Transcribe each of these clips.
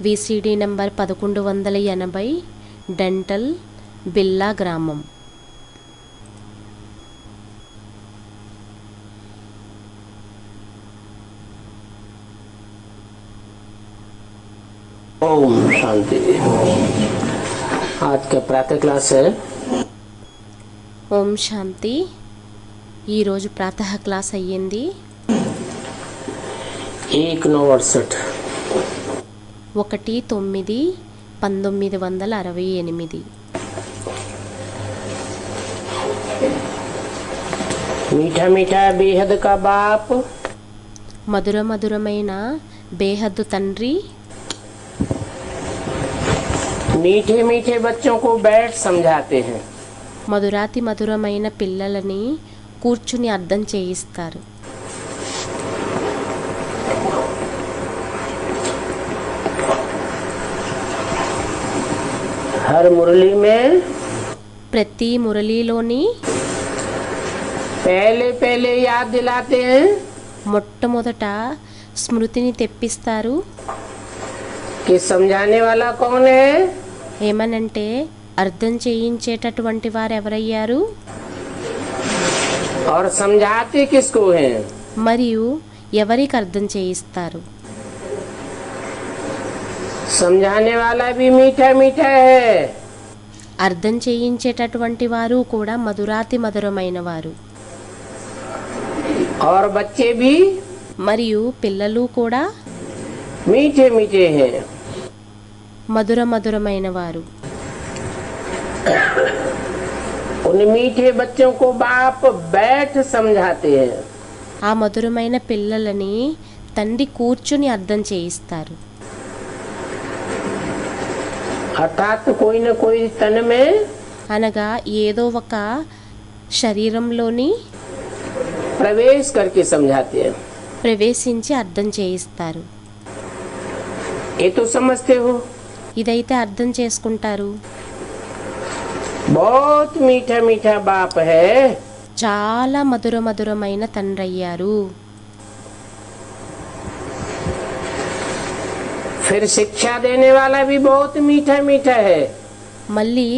VCD number 1180 dental బిల్లా గ్రామం. ओम शांति। आज का प्रातः क्लास है ఓం శాంతి. ఈరోజు ప్రాతः క్లాస్ అయ్యింది. 1/9/68 1/9/1968. मीठा मीठा बेहद का बाप, మధుర మధురమైన బేహద్దు తండ్రి मीठे मीठे बच्चों को बैठ समझाते हैं। మధురాతి మధురమైన పిల్లలని కూర్చుని అర్థం చేయిస్తారు. हर मुरली में ప్రతి మురళీలోని पहले पहले याद दिलाते हैं మొట్టమొదట స్మృతిని తెప్పిస్తారు. कि समझाने वाला कौन है ఏమనంటే అర్థం చేయించేటటువంటి వారు ఎవరయ్యారు, और समझाते किसको हैं। మరియు ఎవరికి అర్థం చేయిస్తారు. समझाने वाला भी मीठा मीठा है అర్థం చేయించేటటువంటి వారు కూడా మధురాతి మధురమైన వారు, और बच्चे भी మరియు పిల్లలు కూడా मीठे मीठे हैं। మధుర మధురమైన వారు. उन मीठे बच्चों को बाप बैठ समझाते हैं। ఆ మధురమైన పిల్లలని తండ్రి కూర్చుని అర్థం చేయిస్తారు. अर्थात कोई न कोई तन में అనగా ఏదో ఒక శరీరంలోని प्रवेश करके समझाते हैं। ప్రవేశించి అర్థం చేయిస్తారు. ये तो समझते हो। ఇదైతే అర్థం చేసుకుంటారు. बहुत मीठा मीठा बाप है, చాలా మధుర మధురమైన తండ్రి అయ్యారు. फिर शिक्षा देने वाला भी बहुत मीठा मीठा है। మళ్ళీ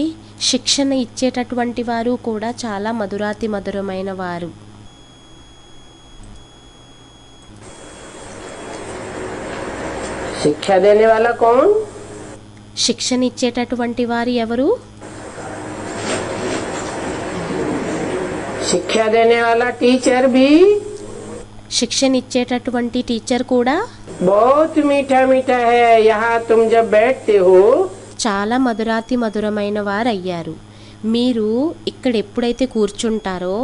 శిక్షణ ఇచ్చేటటువంటి వారు కూడా చాలా మధురాతి మధురమైన వారు. शिक्षा देने वाला कौन, శిక్షణ ఇచ్చేటటువంటి వారు ఎవరు, शिक्षा देने वाला टीचर भी శిక్షణ ఇచ్చేటటువంటి టీచర్ కూడా बहुत मीठा मीठा है। यहाँ तुम जब बैठते हो చాలా మధురాతి మధురమైన వారు అయ్యారు. మీరు ఇక్కడ ఎప్పుడైతే కూర్చుంటారో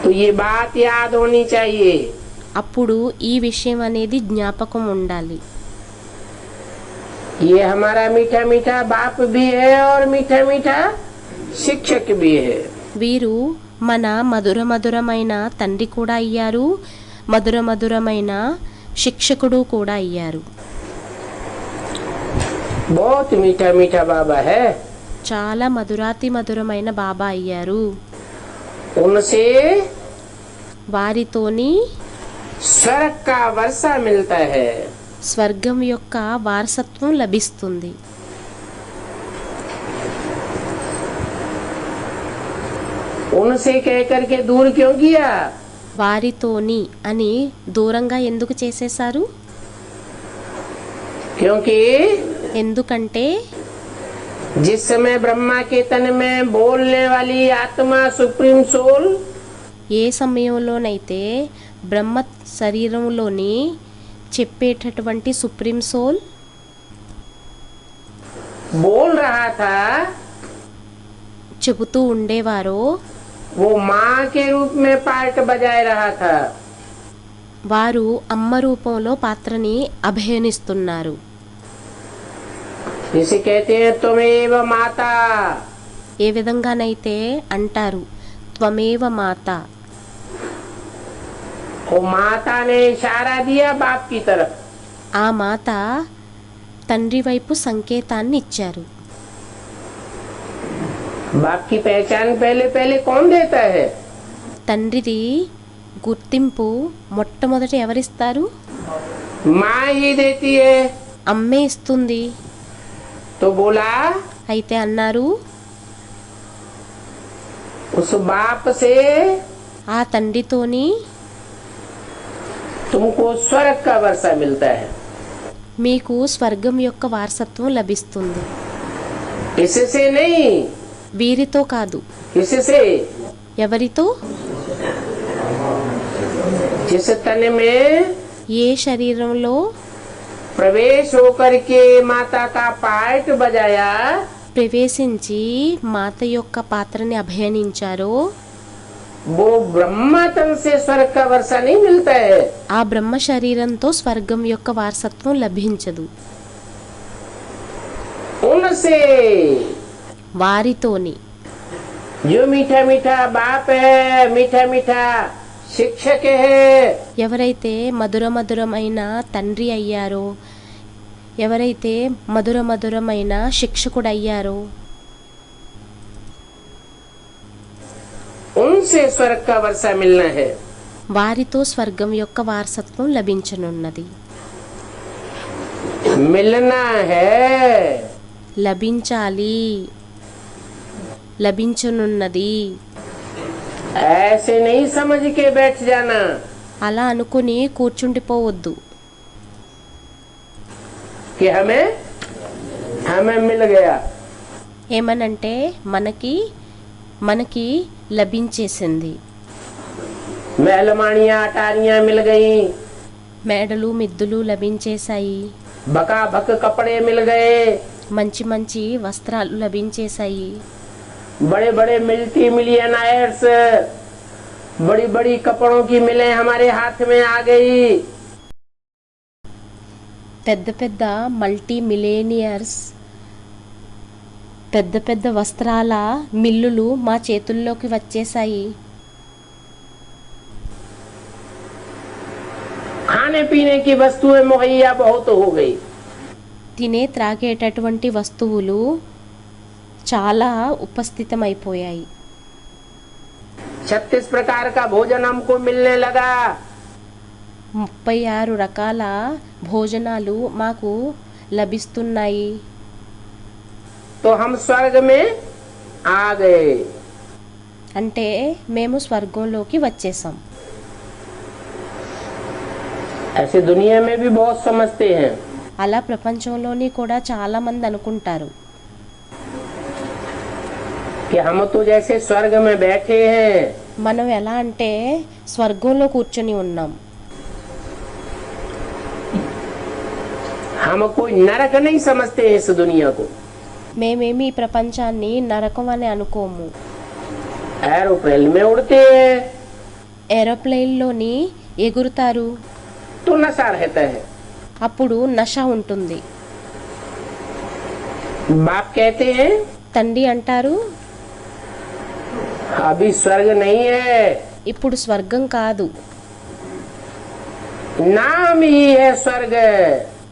तो ये बात याद होनी चाहिए। అప్పుడు ఈ విషయం అనేది జ్ఞాపకం ఉండాలి. ये हमारा मीठा मीठा बाप भी है और मीठा मीठा शिक्षक भी है। వీరు మన మధుర మధురమైన తండ్రి కూడా అయ్యారు, మధుర మధురమైన శిక్షకుడు కూడా అయ్యారు. बहुत मीठा मीठा बाबा है। చాలా మధురాతి మధురమైన బాబా అయ్యారు. उनसे వారితోని स्वर्ग का वर्षा मिलता है। స్వర్గం యొక్క వారసత్వం లభిస్తుంది. उनसे कह करके दूर क्यों किया, వారితోని అని దూరంగా ఎందుకు చేసేశారు, क्योंकि ఎందుకంటే जिस समय ब्रह्मा के तन में बोलने वाली आत्मा सुप्रीम सोल ఏ సమయంలోనైతే బ్రహ్మ శరీరంలోని చెప్పేటటువంటి సుప్రీం సోల్ बोल रहा था, చెబుతూ ఉండేవారో वो माँ के रूप में पार्ट बजाए रहा था। వారు అమ్మ రూపంలో పాత్రని అభినయిస్తున్నారు. जिसे कहते हैं त्वमेव माता। ఏ విధంగానైతే అంటారు త్వమేవ మాత, वो माता ने इशारा दिया बाप की तरफ। ఆ మాత తండ్రి వైపు సంకేతాన్ని ఇచ్చారు. बाप की पहचान पहले पहले कौन देता है, తండ్రిది గుర్తింపు మొట్టమొదట ఎవరిస్తారు, माँ ही देती है। అమ్మే ఇస్తుంది. तो बोला అయితే అన్నారు, उस बाप से ఆ తండ్రితోని तुमको स्वर्ग का वर्षा मिलता है। మీకు స్వర్గం యొక్క వారసత్వం లభిస్తుంది. इससे नहीं, వీరితో కాదు. इससे ఎవరితో? जिस तन में ఏ శరీరంలో प्रवेश होकर के माता का पार्ट बजाया, ప్రవేశించి మాత యొక్క పాత్రని అభయనించారో वो ब्रह्मा तन से स्वर्ग का वर्षा नहीं मिलता है। ఆ బ్రహ్మ శరీరంతో స్వర్గం యొక్క వారసత్వం లభించదు. उनसे వారితోని जो मीठा मीठा बाप है, मीठा मीठा शिक्षक है, ఎవరైతే మధుర మధురమైన తండ్రి అయ్యారో, ఎవరైతే మధుర మధురమైన శిక్షకుడు అయ్యారో उनसे स्वर्ग का वर्षा मिलना है। వారితో స్వర్గం యొక్క వారసత్వం లభించనున్నది. मिलना है, లభించాలి, లభించనున్నది. ऐसे नहीं समझ के बैठ जाना అలా అనుకుని కూర్చుండిపోవద్దు. कि हमें हमें मिल गया। ఏమనంటే మనకి లభించేసింది. महलमानियां अटारियां मिल गई, మేడలు మిద్దులు లభించేశాయి, बका भक कपड़े मिल गए, మంచి మంచి వస్త్రాలు లభించేశాయి, बड़े बड़े मल्टी मिलियनायर्स बड़ी बड़ी कपड़ों की मिलें हमारे हाथ में आ गई। పెద్ద పెద్ద మల్టీ మిలేనియర్స్, పెద్ద పెద్ద వస్త్రాల మిల్లులు మా చేతుల్లోకి వచ్చేసాయి. खाने पीने की वस्तुएं मुहैया बहुत हो गई। తినే త్రాగేటటువంటి వస్తువులు చాలా ఉపస్థితమైపోయాయి. 36 प्रकार का भोजन हमको मिलने लगा। 36 రకాల భోజనాలు మాకు లభిస్తున్నాయి. तो हम स्वर्ग में आ गए। అంటే మేము స్వర్గంలోకి వచ్చేసాం. ऐसे दुनिया में भी बहुत समझते हैं అలా ప్రపంచంలోని కూడా చాలా మంది అనుకుంటారు कि हम तो जैसे स्वर्ग में बैठे हैं, మనం ఎలా అంటే స్వర్గంలో కూర్చొని ఉన్నాం. हम कोई नरक नहीं समझते हैं इस दुनिया को। మేమేమి ఈ ప్రపంచాన్ని నరకం అని అనుకోము. एरोप्लेन में उड़ते हैं ఏరోప్లేన్లోని ఎగురుతారు, तो नशा रहता है। అప్పుడు నష ఉంటుంది. बाप कहते हैं తండ్రి అంటారు, अभी स्वर्ग नहीं है, ఇప్పుడు స్వర్గం కాదు, नाम ही है स्वर्ग।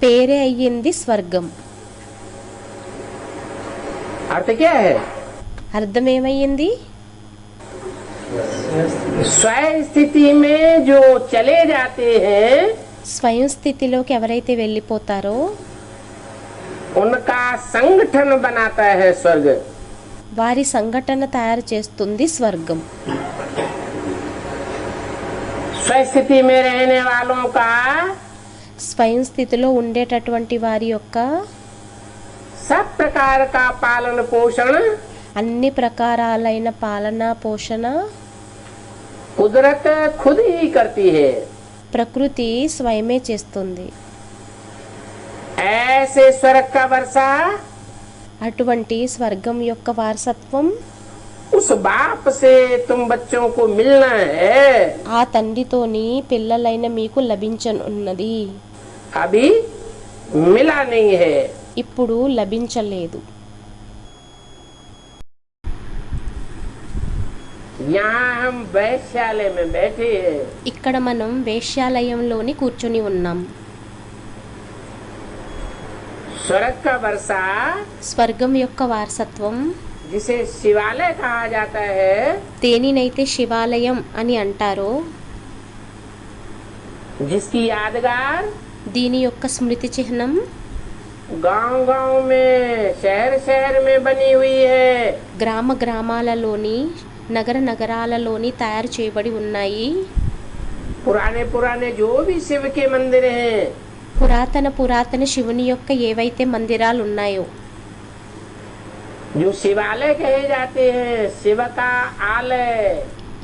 పేరే అయ్యింది స్వర్గం. अर्थ क्या है? అర్థం ఏమయ్యింది? स्वयं स्थिति में जो चले जाते हैं, స్వయం స్థితిలోకి ఎవరైతే వెళ్ళిపోతారో उनका संगठन बनाता है स्वर्ग। వారి సంఘటన తయారు చేస్తుంది స్వర్గం. स्वस्थिति में रहने वालों का స్వయం స్థితిలో ఉండేటటువంటి వారి యొక్క सब प्रकार का पालन पोषण అన్ని ప్రకారాలైన పాలన పోషణ कुदरत खुद ही करती है। ప్రకృతి స్వయమే చేస్తుంది. ऐसे स्वर्ग का वर्षा అటువంటి స్వర్గం యొక్క వారసత్వం उस बाप से तुम बच्चों को मिलना है। ఆ తండ్రితోని పిల్లలైన మీకు లభించనున్నది. अभी मिला नहीं है। ఇప్పుడు లభించలేదు. यहाँ हम वैश्यालय में बैठे हैं। ఇక్కడ మనం వేశ్యాలయంలోని కూర్చొని ఉన్నాం. स्वर्ग का वर्षा స్వర్గం యొక్క వారసత్వం जिसे शिवालय कहा जाता है, దేనినైతే శివాలయం అని అంటారో, जिसकी यादगार దీని యొక్క స్మృతి చిహ్నం गांव गांव में शहर शहर में बनी हुई है। గ్రామ గ్రామాలలోని నగర నగరాలలోని తయారు చేయబడి ఉన్నాయి. पुराने पुराने जो भी शिव के मंदिर हैं, పురాతన శివుని యొక్క ఏవైతే మందిరాలు ఉన్నాయో, जो शिवालय कहे जाते हैं, शिव का आलय,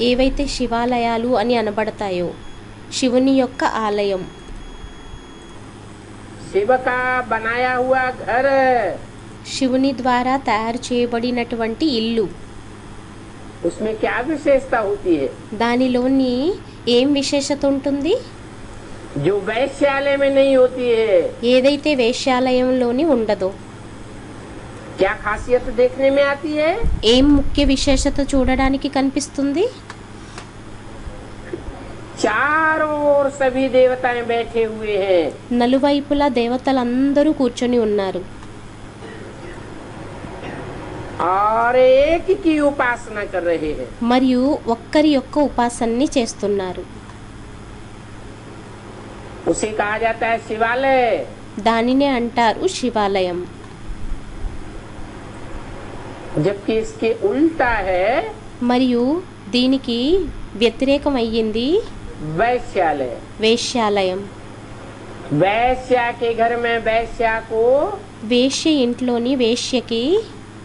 ఏవైతే శివాలయాలు అని అనబడతాయో, శివుని యొక్క ఆలయం, शिव का बनाया हुआ घर, శివుని ద్వారా తయారు చేయబడినటువంటి ఇల్లు, उसमें क्या विशेषता होती है? దానిలోని ఏం విశేషత ఉంటుంది? जो वैश्यालय में नहीं होती है। ఏదైతే వేశ్యాలయంలోని ఉండదో. क्या खासियत देखने में आती है? ఏం ముఖ్య విశేషత చూడడానికి కనిపిస్తుంది? चारों ओर सभी देवताएं बैठे हुए हैं, నలువైపులా దేవతలందరూ కూర్చొని ఉన్నారు. और एक की उपासना कर रहे हैं। మరియు ఒక్కరి యొక్క ఉపాసనని చేస్తున్నారు. उसे कहा जाता है शिवालय। దానినే అంటారు శివాలయం. जबकि इसके उल्टा है మరియు దీనికి వ్యతిరేకం అయ్యింది वैश्यालय। వేశ్యాలయం. वैश्या के घर में वैश्या को వేశ్య ఇంట్లోని వేశ్యకి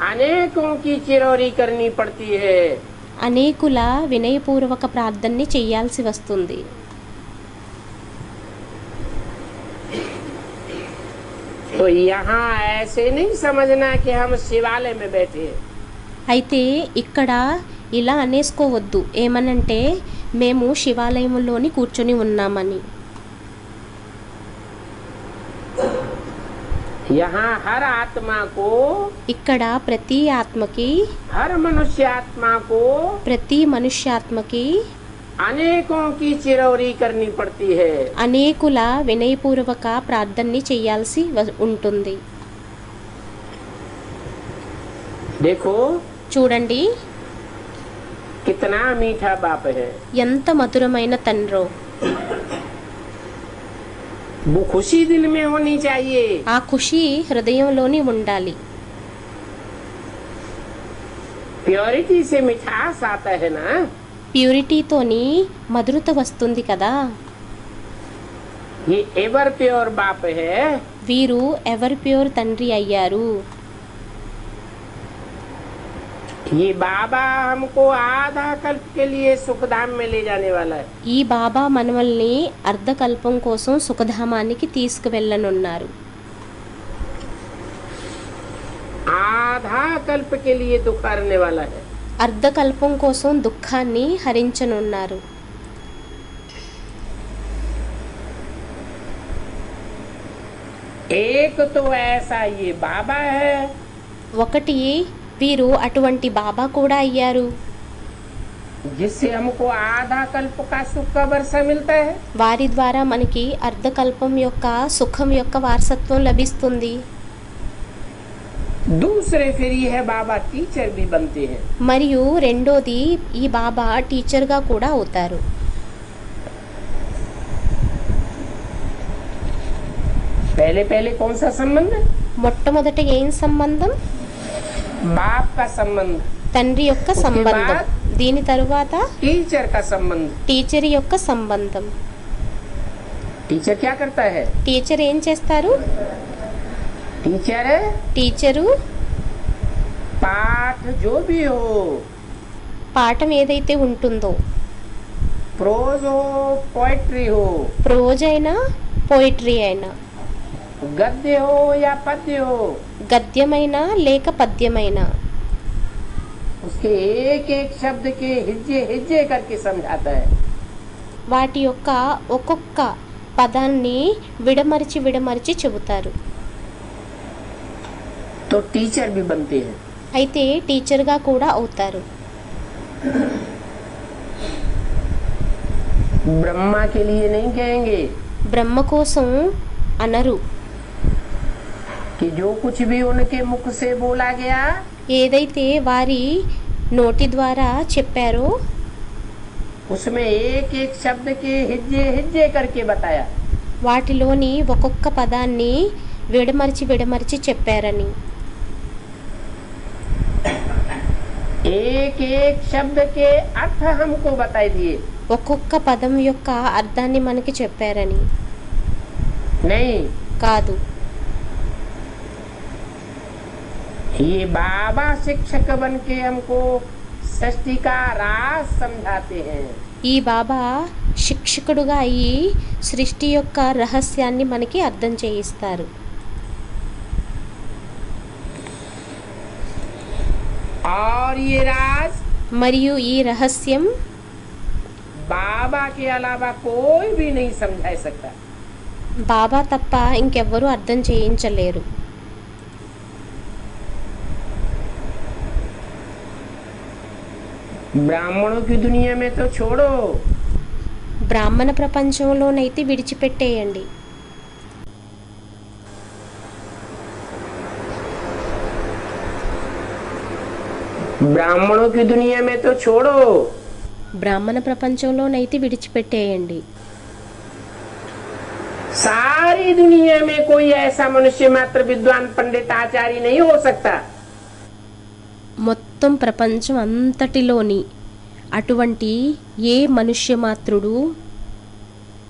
अनेकों की चिरौरी करनी पड़ती है। అనేకుల వినయపూర్వక ప్రార్థనని చేయాల్సి వస్తుంది. तो यहाँ ऐसे नहीं समझना कि हम शिवालय में बैठे हैं। అయితే ఇక్కడ ఇలా అనేసుకోవద్దు, ఏమనంటే మేము శివాలయంలోని కూర్చొని ఉన్నామని. यहाँ हर आत्मा को, ఇక్కడ ప్రతి ఆత్మకి, हर मनुष्य आत्मा को ప్రతి మనుష్యాత్మకి अनेकों की चिरौरी करनी पड़ती है। అనేకుల వినయపూర్వక ప్రార్థనని చేయాల్సి ఉంటుంది. देखो చూడండి कितना मीठा बाप है। ఎంత మధురమైన తండ్రో. वो खुशी दिल में होनी चाहिए। ఆ ఖుషి హృదయంలోని ఉండాలి. प्योरिटी से मिठास आता है ना। ప్యూరిటీతోని మధురత వస్తుంది కదా. ये एवर प्योर बाप है। వీరు ఎవర్ ప్యూర్ తండ్రి అయ్యారు. ये बाबा हमको आधा कल्प के लिए सुखधाम में ले जाने वाला है। ఈ బాబా మనల్ని అర్ధకల్పం కోసం సుఖధామానికి తీసుకువెళ్ళనున్నారు. आधा कल्प के लिए दुख हरने वाला है। అర్ధకల్పం కోసం దుఃఖాన్ని హరించనున్నారు. एक तो ऐसा ये बाबा है, ఒకటి వీరు అటువంటి బాబా కూడా అయ్యారు. जिससे हमको आधा कल्प का सुख का वर्षा मिलता है। వారి ద్వారా మనకి అర్ధకల్పం యొక్క సుఖం యొక్క వారసత్వం లభిస్తుంది. दूसरे फिर ये है बाबा टीचर भी बनते हैं। మరియు రెండోది ఈ బాబా టీచర్గా కూడా అవుతారు. पहले पहले कौन सा संबंध? మొట్టమొదట ఏం సంబంధం? बाप का संबंध, తండ్రి యొక్క సంబంధం. దీని తరువాత टीचर का संबंध। టీచర్ యొక్క సంబంధం. टीचर क्या करता है? టీచర్ ఏం చేస్తారు? टीचर టీచరు पाठ जो भी हो, పాఠం ఏదైతే ఉంటుందో, प्रोज हो, पोएट्री हो, ప్రోజ్ అయినా పోయిటరీ అయినా, गद्य हो या पद्य हो, గద్యమైనా లేక పద్యమైనా, उसके एक एक शब्द के हिज्जे हिज्जे करके समझाता है। వాటి యొక్క ఒక్కొక్క పదాన్ని విడమరిచి విడమరిచి చెబుతారు. तो टीचर भी बनते हैं। అయితే టీచర్గా కూడా అవుతారు. ब्रह्मा के लिए नहीं कहेंगे బ్రహ్మ కోసం అనరు. कि जो कुछ भी उनके मुख से बोला गया, ఏదైతే వారి నోటి ద్వారా చెప్పారో उसमें एक एक शब्द के हिज्जे हिज्जे करके बताया। వాటిలోని ఒక్కొక్క పదాన్ని విడమర్చి చెప్పారని. एक एक शब्द के अर्थ हमको बताई दिए. ఒక్కొక్క పదం యొక్క అర్థాన్ని మనకి చెప్పారని. नहीं, కాదు, ये बाबा शिक्षक बन के हमको सृष्टि का राज समझाते हैं. ఈ బాబా శిక్షకుడుగా అయి సృష్టి యొక్క రహస్యాన్ని మనకి అర్థం చేయిస్తారు. और ये राज మరియు ఈ రహస్యం बाबा के अलावा कोई भी नहीं समझा सकता. బాబా తప్ప ఇంకెవ్వరూ అర్థం చేయించలేరు. ब्राह्मणों की दुनिया में तो छोड़ो, బ్రాహ్మణ ప్రపంచంలోనైతే విడిచిపెట్టేయండి. ब्राह्मणों की दुनिया में तो छोड़ो, బ్రాహ్మణ ప్రపంచంలోనైతే విడిచిపెట్టేయండి. सारी दुनिया में कोई ऐसा मनुष्य मात्र विद्वान पंडित आचार्य नहीं हो सकता. మొత్తం ప్రపంచం అంతటిలోని అటువంటి ఏ మనుష్యమాత్రుడు,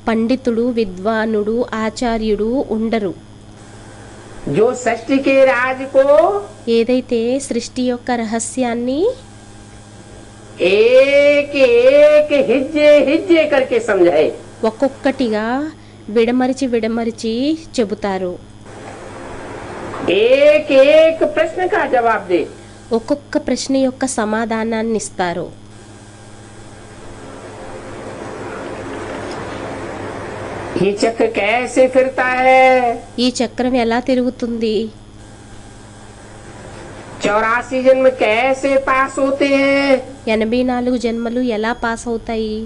పండితుడు, విద్వానుడు, ఆచార్యుడు ఉండరు. जो सृष्टि के राज को ఏదైతే సృష్టి యొక్క రహస్యాన్ని एक एक हिज्जे हिज्जे करके समझाए. ఒక్కొక్కటిగా విడమరిచి చెబుతారు. एक एक प्रश्न का जवाब दे. ఒక్కొక్క ప్రశ్న యొక్క సమాధానాన్ని ఇస్తారు. ये चक्र कैसे फिरता है, ఈ చక్రం ఎలా తిరుగుతుంది, 84 जन्म कैसे पास होते हैं, 84 జన్మలు ఎలా పాస్ అవుతాయి,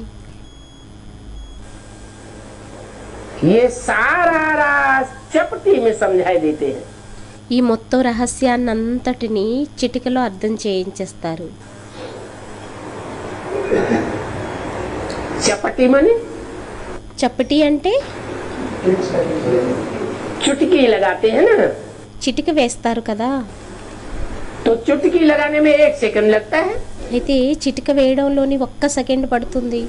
ये सारा राज चपटी में समझाई देते हैं. ఈ మొత్తం రహస్యాన్నంతటిని చిటికలో అర్థం చేయించేస్తారు. चपटी माने చప్పటి అంటే चुटकी लगाते हैं ना, చిటిక వేస్తారు కదా. तो चुटकी लगाने में 1 सेकंड लगता है. అయితే చిటిక వేయడంలోని 1 సెకండ్ పడుతుంది.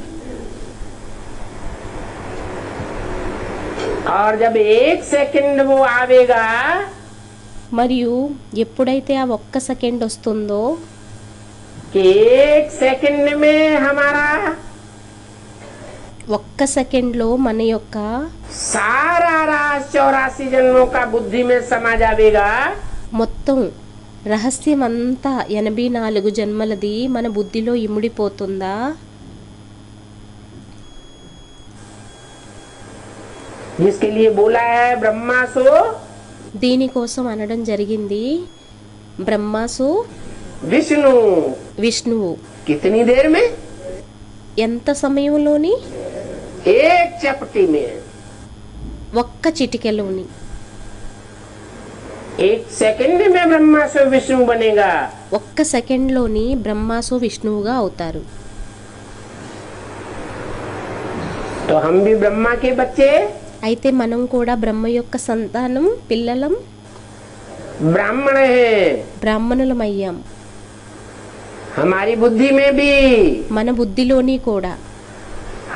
और जब 1 सेकंड वो आवेगा, మరియు ఎప్పుడైతే ఆ 1 సెకండ్ వస్తుందో कि 1 सेकंड में हमारा 1 సెకండ్లో మన యొక్క सारा राज 84 जन्मों का बुद्धि में समा जाएगा. మొత్తం రహస్యం అంతా 84 జన్మలది మన బుద్ధిలో ఇముడిపోతుందా? जिसके लिए बोला है ब्रह्मा सो దీనికోసం అనడం జరిగింది బ్రహ్మాసు विष्णु. విష్ణువు. कितनी देर में? ఎంత సమయంలోని? 1 चपटी में. 1 చిటికెలోని. 1 सेकंड में ब्रह्मा से विष्णु बनेगा. 1 సెకండ్లోని బ్రహ్మాసు విష్ణువుగా అవుతారు. तो हम भी ब्रह्मा के बच्चे, అయితే మనం కూడా బ్రహ్మ యొక్క సంతానం, పిల్లలం, ब्राह्मण हैं. బ్రాహ్మణులమయ్యాం. हमारी बुद्धि में भी మన బుద్ధిలోని కూడా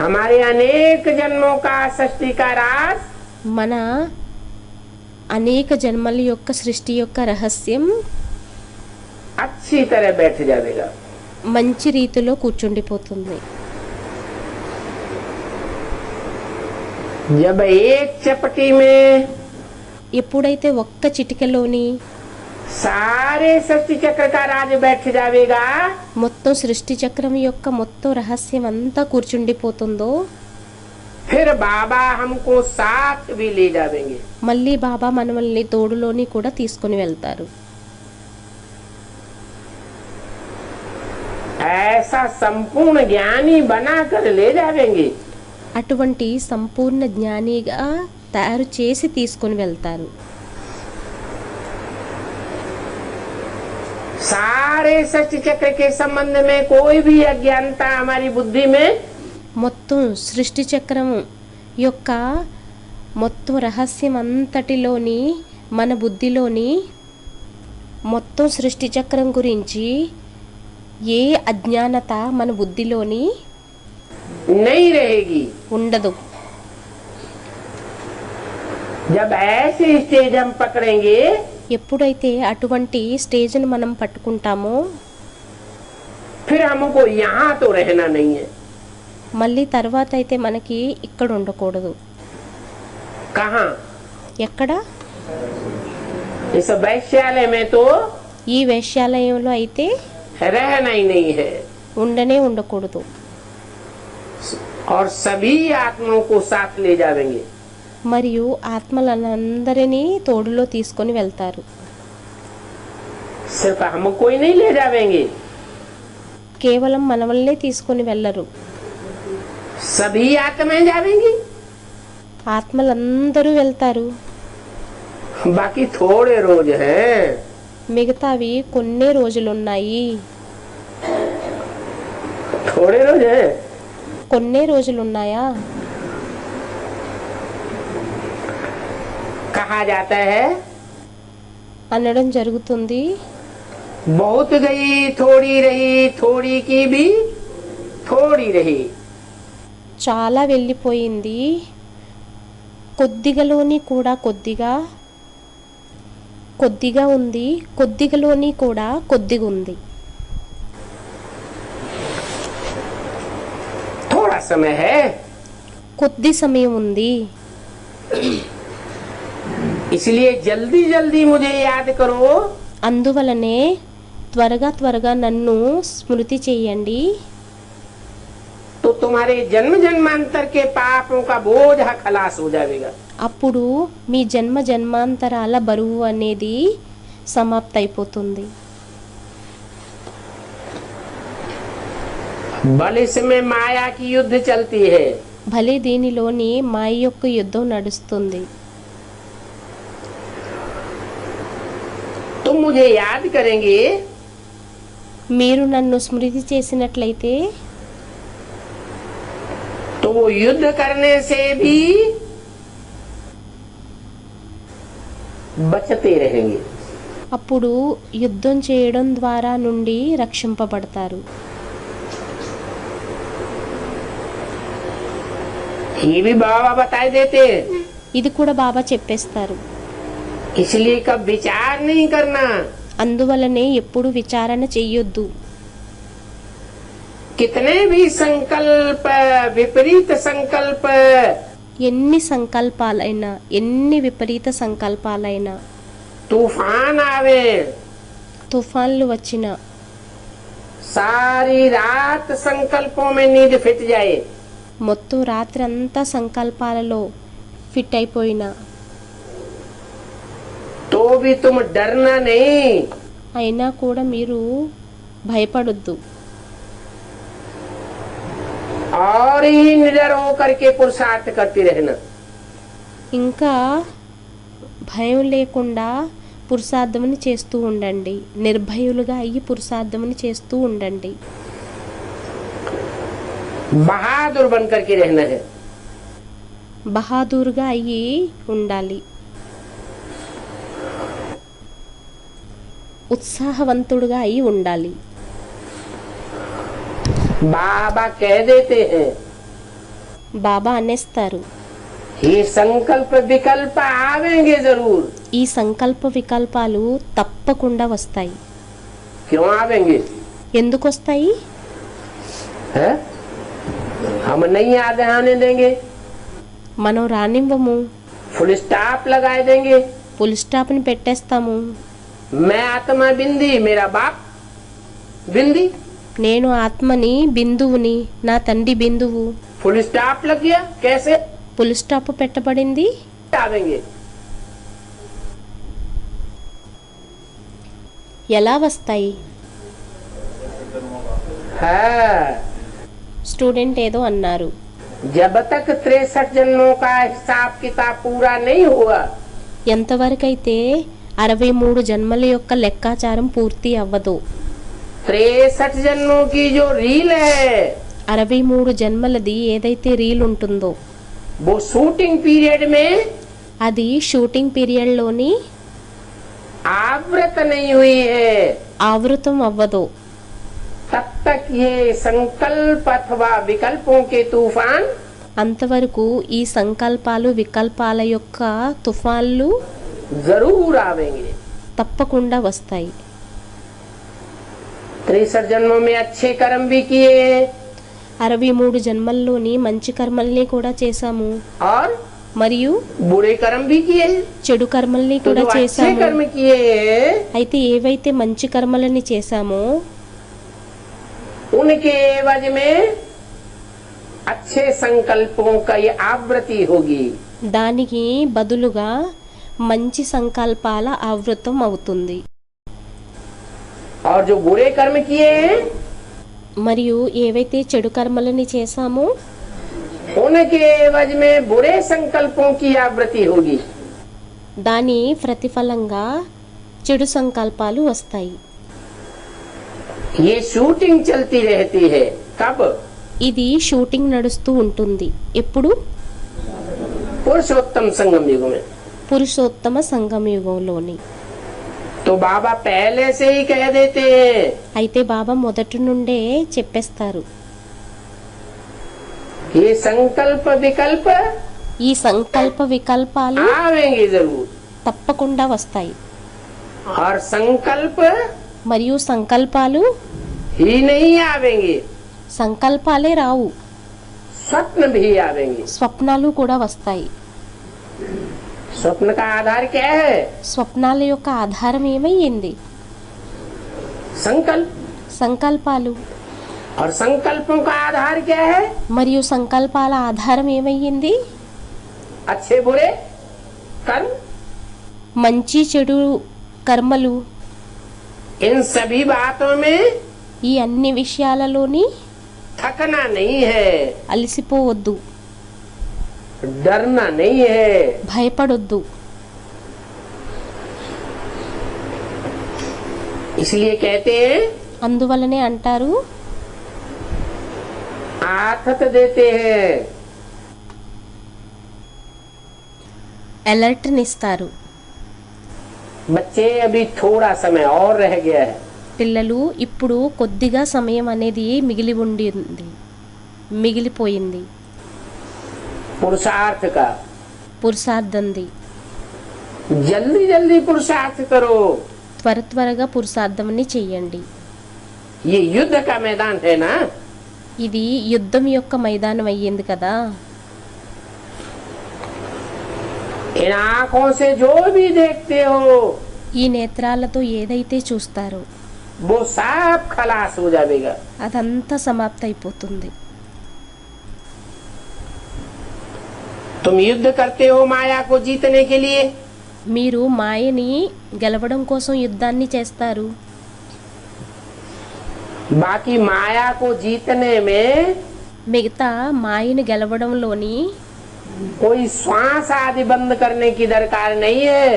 हमारे अनेक जन्मों का सृष्टि का राज మన అనేక జన్మల యొక్క సృష్టి యొక్క రహస్యం अच्छी तरह बैठ जाएगा. మంచి రీతిలో కూర్చుండిపోతుంది. जब 1 चपटी में ఎప్పుడైతే 1 చిటికలోని सारे सृष्टि चक्र का राज बैठ जाएगा, మొత్తం సృష్టి చక్రం యొక్క మొత్తం రహస్యం అంతా కూర్చుండిపోతుందో फिर बाबा हमको साथ भी ले जाएंगे. మళ్ళీ బాబా మనల్ని తోడులోని కూడా తీసుకుని వెళ్తారు. ऐसा संपूर्ण ज्ञानी बनाकर ले जाएंगे. అటువంటి సంపూర్ణ జ్ఞానిగా తయారు చేసి తీసుకుని వెళ్తారు. सारे सृष्टि चक्र के संबंध में कोई भी अज्ञानता हमारी बुद्धि में మొత్తం సృష్టి చక్రం యొక్క మొత్తం రహస్యం అంతటిలోని మన బుద్ధిలోని మొత్తం సృష్టి చక్రం గురించి ఏ అజ్ఞానత మన బుద్ధిలోని नहीं रहेगी। ఉండదు. जब ऐसे स्टेज हम पकड़ेंगे ఎప్పుడైతే అటువంటి స్టేజ్ని మనం పట్టుకుంటామో फिर हमको यहाँ तो रहना नहीं है। మళ్ళీ తర్వాత అయితే మనకి ఇక్కడ ఉండకూడదు. कहाँ? ఎక్కడ? इस वैश्यालय में तो ఈ వేశ్యాలయంలో అయితే रहना ही नहीं है ఉండనే ఉండకూడదు. और सभी आत्माओं को साथ ले जाएंगे। మరియు ఆత్మలందరినీ తోడులో తీసుకొని వెళ్తారు. सिर्फ हमको ही नहीं ले जाएंगे, కేవలం మనవల్లే తీసుకొని వెళ్ళరు. सभी आत्माएं जाएंगी। ఆత్మలందరూ వెళ్తారు. बाकी थोड़े रोज हैं। మిగతావి కొన్నే రోజులున్నాయి. थोड़े रोज हैं। కొన్నే రోజులున్నాయా? कहा जाता है అనడం జరుగుతుంది. बहुत गई थोड़ी रही, थोड़ी की भी थोड़ी रही। చాలా వెళ్ళిపోయింది, కొద్దిగలోని కూడా కొద్దిగా ఉంది, కొద్దిగలోని కూడా కొద్దిగా ఉంది. थोड़ा समय है, కొద్ది సమయం ఉంది. इसलिए जल्दी जल्दी मुझे याद करो। అందువలనే త్వరగా నన్ను స్మృతి చేయండి. तो तुम्हारे जन्म जन्मांतर के पापों का बोझ खलास हो जाएगा। అప్పుడు మీ జన్మ జన్మాంతరాల బరువు అనేది సమాప్తి అయిపోతుంది. बल इसमें माया की युद्ध चलती है। భలే దీనిలోని మాయ యొక్క యుద్ధం నడుస్తుంది. तुम मुझे याद करेंगे మీరు నన్ను స్మృతి చేసినట్లయితే तो वो युद्ध करने से भी बचते रहेंगे। అప్పుడు యుద్ధం చేయడం ద్వారా నుండి రక్షింపబడతారు. ये भी बाबा बताए देते हैं। ఇది కూడా బాబా చెప్పేస్తారు. इसलिए कब विचार नहीं करना। అందువలనే ఎప్పుడు విచారణ చెయ్యొద్దు. कितने भी संकल्प, विपरीत संकल्प, ఎన్ని సంకల్పాలైనా, ఎన్ని విపరీత సంకల్పాలైనా, तूफान आवे, తుఫాన్లు వచ్చినా, सारी रात संकल्पों में नींद फिट जाए, మొత్తం రాత్రి అంతా సంకల్పాలలో ఫిట్ అయిపోయినా, तो भी तुम डरना नहीं। అయినా కూడా మీరు భయపడొద్దు. और ही निडर होकर के पुरुषार्थ करती रहना। ఇంకా భయం లేకుండా పురుషార్థముని చేస్తూ ఉండండి. నిర్భయులుగా అయ్యి పురుషార్థముని చేస్తూ ఉండండి. बहादुर बन करके रहना है। బహాదూర్గా అయ్యి ఉండాలి. ఉత్సాహవంతుడుగా అయి ఉండాలి. बाबा कह देते हैं, బాబా అనేస్తారు, ये संकल्प विकल्प आवेंगे जरूर। ఈ సంకల్ప వికల్పాలు తప్పకుండా వస్తాయి. क्यों आवेंगे? ఎందుకు వస్తాయి? है? हम नहीं आने देंगे, మనం రానివ్వము, फुल स्टॉप लगा देंगे। ఫుల్ స్టాప్ని పెట్టేస్తాము. मैं आत्मा बिंदी, मेरा बाप बिंदी, నేను ఆత్మని, బిందువుని, నా తండ్రి బిందువు. फुल स्टॉप लग गया। कैसे ఫుల్ స్టాప్ పెట్టబడింది. आवेंगे? ఎలా వస్తాయి? है, స్టూడెంట్ ఏదో అన్నారు, जब तक 63 जन्मों का हिसाब किताब पूरा नहीं हुआ, ఎంతవరకైతే 63 జన్మల యొక్క లెక్కాచారం పూర్తి అవ్వదు, 63 जन्मों की जो रील है, 63 జన్మలది ఏదైతే రీల్ ఉంటుందో, वो शूटिंग पीरियड में అది షూటింగ్ పీరియడ్లోని आवृत नहीं हुई है, ఆవృతం అవ్వదు. तब तक ये संकल्प अथवा विकल्पों के तूफान అంతవరకు ఈ సంకల్పాలు వికల్పాల యొక్క తుఫాన్లు जरूर आवेंगे। తప్పకుండా వస్తాయి. 63 जन्मों में अच्छे कर्म भी किए 63 జన్మల్లోని మంచి కర్మల్ని కూడా చేశాము, और మరియు बुरे कर्म भी किए। చెడు కర్మల్ని तो కూడా जो अच्छे చేశాము. कर्म किए అయితే ఏవైతే మంచి కర్మలని చేశామో उनके एवज में अच्छे संकल्पों का ये आवृत्ति होगी। దానికి బదులుగా మంచి సంకల్పాల ఆవృతం అవుతుంది. और जो बुरे कर्म किए మరియు ఏవైతే చెడు కర్మలని చేశామో उनके एवज में बुरे संकल्पों की आवृत्ति होगी। దాని ప్రతిఫలంగా చెడు సంకల్పాలు వస్తాయి. ये शूटिंग चलती रहती है। कब? ఇది షూటింగ్ నడుస్తూ ఉంటుంది. ఎప్పుడు? पुरुषोत्तम संगम युग में। పురుషోత్తమ సంగమ యుగంలోని. तो बाबा पहले से ही कह देते हैं, అయితే బాబా మొదటి నుండే చెప్పేస్తారు, ये संकल्प विकल्प ఈ సంకల్ప వికల్పాలు आवेंगे जरूर, తప్పకుండా వస్తాయి. और संकल्प మరియు సంకల్పాలు ही नहीं आवेंगे, సంకల్పాలే రావు, स्वप्न भी आवेंगे। స్వప్నాలు కూడా వస్తాయి. स्वप्न का आधार क्या है? స్వప్నాల యొక్క ఆధారం ఏమయ్యింది? संकल्प। సంకల్పాలు. और संकल्पों का आधार क्या है? మరియు సంకల్పాల ఆధారం ఏమయ్యింది? अच्छे बुरे कर्म। మంచి చెడు కర్మలు. इन सभी बातों में ఈ అన్ని విషయాలలోని थकना नहीं है, అలసిపోవద్దు, डरना नहीं है। భయపడొద్దు. इसलिए कहते हैं, అందువలనే అంటారు, आथत देते हैं, అలర్ట్నిస్తారు. बच्चे अभी थोड़ा समय और रह गया है। పిల్లలు ఇప్పుడు కొద్దిగా సమయం అనేది మిగిలిపోయింది. पुरुषार्थ का పురుషార్థంది. जल्दी जल्दी पुरुषार्थ करो। త్వరగా పురుషార్థంని చెయ్యండి. ये युद्ध का मैदान है ना। ఇది యుద్ధం యొక్క మైదానం అయ్యింది కదా. इन आँखों से जो भी देखते हो ఈ నేత్రాలతో ఏదైతే చూస్తారో वो सब खलास हो जाएगा। అదంతా సమాప్త అయిపోతుంది. तुम युद्ध करते हो माया को जीतने के लिए, మీరు మాయని గెలవడం కోసం యుద్ధాన్ని చేస్తారు. बाकी माया को जीतने में మిగతా మాయని గెలవడంలోని कोई श्वास आदि बंद करने की दरकार नहीं है।